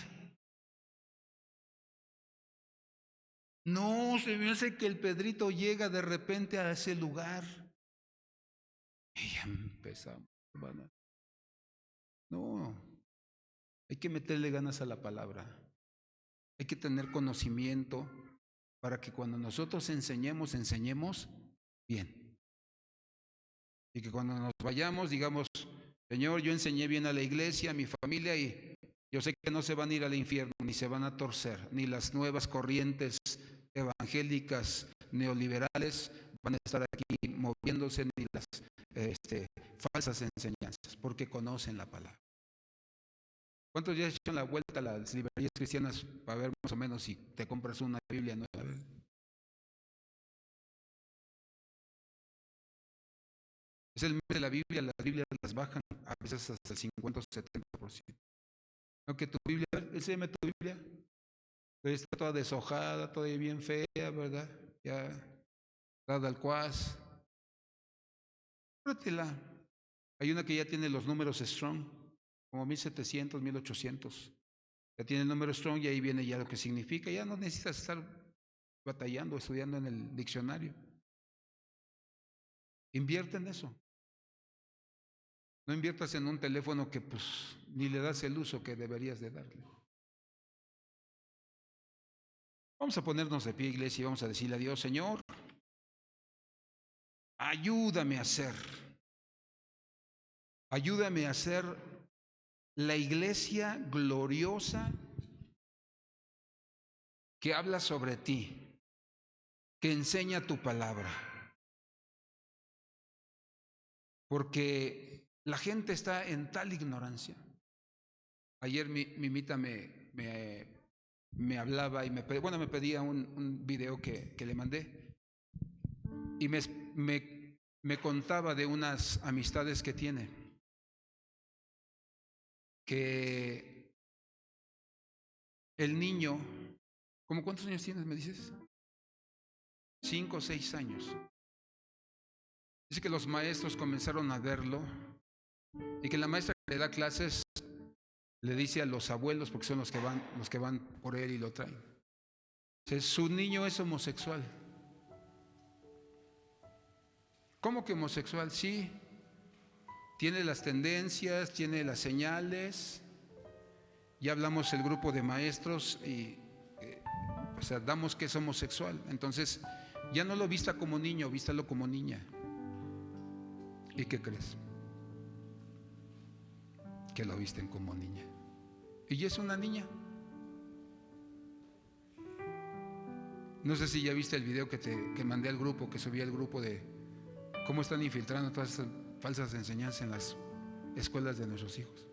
No, se me hace que el Pedrito llega de repente a ese lugar. Y ya empezamos, hermana. No, hay que meterle ganas a la palabra. Hay que tener conocimiento para que cuando nosotros enseñemos, enseñemos bien. Y que cuando nos vayamos, digamos, Señor, yo enseñé bien a la iglesia, a mi familia, y yo sé que no se van a ir al infierno, ni se van a torcer, ni las nuevas corrientes evangélicas neoliberales van a estar aquí moviéndose, ni las falsas enseñanzas, porque conocen la palabra. ¿Cuántos ya echan la vuelta a las librerías cristianas para ver más o menos si te compras una Biblia nueva? Es el mes de la Biblia, las Biblias las bajan a veces hasta el 50 o 70%. Aunque tu Biblia, enséñame tu Biblia, está toda deshojada, todavía bien fea, ¿verdad? Ya dada al cuas. Cómpratela. Hay una que ya tiene los números strong, como 1700, 1800. Ya tiene el número strong y ahí viene ya lo que significa. Ya no necesitas estar batallando, estudiando en el diccionario. Invierte en eso. No inviertas en un teléfono que pues ni le das el uso que deberías de darle. Vamos a ponernos de pie, iglesia, y vamos a decirle a Dios: Señor, ayúdame a ser la iglesia gloriosa que habla sobre ti, que enseña tu palabra. Porque la gente está en tal ignorancia. Ayer Mimita me hablaba y me pedía un video que le mandé, y me contaba de unas amistades que tiene, que el niño, ¿cómo cuántos años tienes, me dices? 5 o 6 años. Dice que los maestros comenzaron a verlo y que la maestra que le da clases le dice a los abuelos, porque son los que van por él y lo traen: su niño es homosexual. ¿Cómo que homosexual? Sí, tiene las tendencias, tiene las señales. Ya hablamos el grupo de maestros y damos que es homosexual. Entonces ya no lo vista como niño, vístalo como niña. ¿Y qué crees? Que lo visten como niña. Y ya es una niña. No sé si ya viste el video que mandé al grupo, que subí al grupo, de cómo están infiltrando todas estas falsas enseñanzas en las escuelas de nuestros hijos.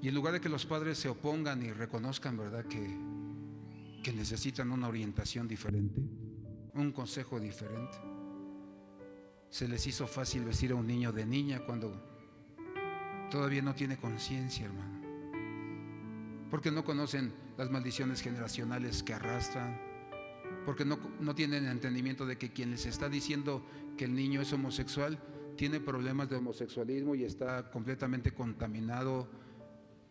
Y en lugar de que los padres se opongan y reconozcan, ¿verdad?, que necesitan una orientación diferente, un consejo diferente, se les hizo fácil vestir a un niño de niña cuando todavía no tiene conciencia, hermano. Porque no conocen las maldiciones generacionales que arrastran, porque no tienen entendimiento de que quien les está diciendo que el niño es homosexual tiene problemas de homosexualismo y está completamente contaminado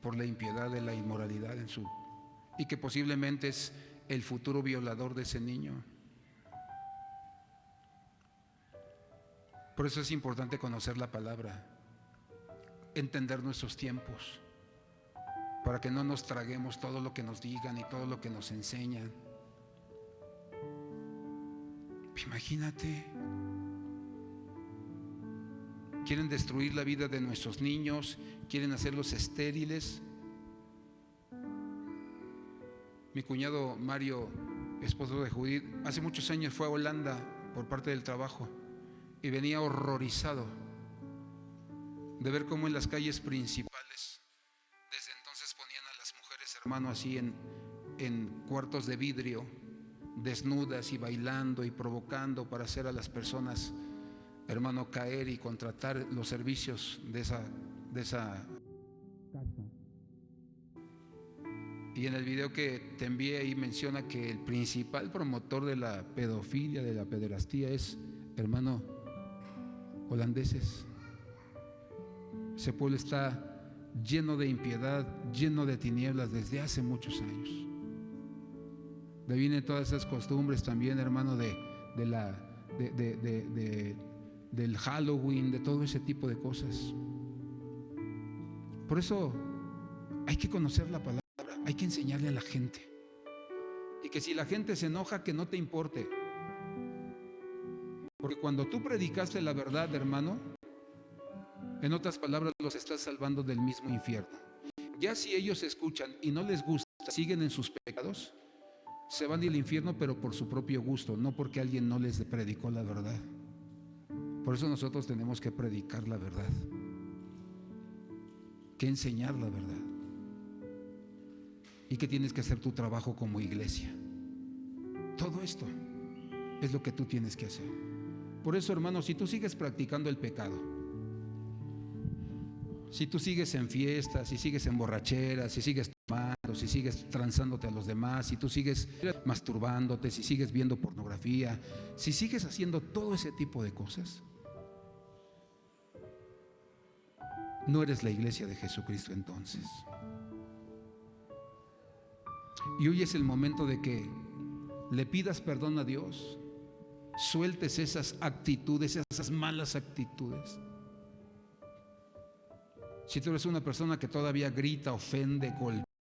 por la impiedad de la inmoralidad y que posiblemente es el futuro violador de ese niño. Por eso es importante conocer la palabra, entender nuestros tiempos, para que no nos traguemos todo lo que nos digan y todo lo que nos enseñan. Imagínate, quieren destruir la vida de nuestros niños, quieren hacerlos estériles. Mi cuñado Mario, esposo de Judith, hace muchos años fue a Holanda por parte del trabajo y venía horrorizado de ver cómo en las calles principales desde entonces ponían a las mujeres, hermano, así en cuartos de vidrio, desnudas y bailando y provocando para hacer a las personas, hermano, caer y contratar los servicios de esa casa. Y en el video que te envié ahí menciona que el principal promotor de la pedofilia, de la pederastía, es, hermano, holandeses. Ese pueblo está lleno de impiedad, lleno de tinieblas desde hace muchos años. De ahí vienen todas esas costumbres también, hermano, del Halloween, de todo ese tipo de cosas. Por eso hay que conocer la palabra, hay que enseñarle a la gente. Y que si la gente se enoja, que no te importe. Porque cuando tú predicaste la verdad, hermano, en otras palabras, los estás salvando del mismo infierno. Ya si ellos escuchan y no les gusta, siguen en sus pecados, se van al infierno, pero por su propio gusto, no porque alguien no les predicó la verdad. Por eso nosotros tenemos que predicar la verdad, que enseñar la verdad, y que tienes que hacer tu trabajo como iglesia. Todo esto es lo que tú tienes que hacer. Por eso, hermano, si tú sigues practicando el pecado, si tú sigues en fiestas, si sigues en borracheras, si sigues tomando, si sigues transándote a los demás, si tú sigues masturbándote, si sigues viendo pornografía, si sigues haciendo todo ese tipo de cosas, no eres la iglesia de Jesucristo entonces. Y hoy es el momento de que le pidas perdón a Dios, sueltes esas actitudes, esas malas actitudes. Si tú eres una persona que todavía grita, ofende, golpea,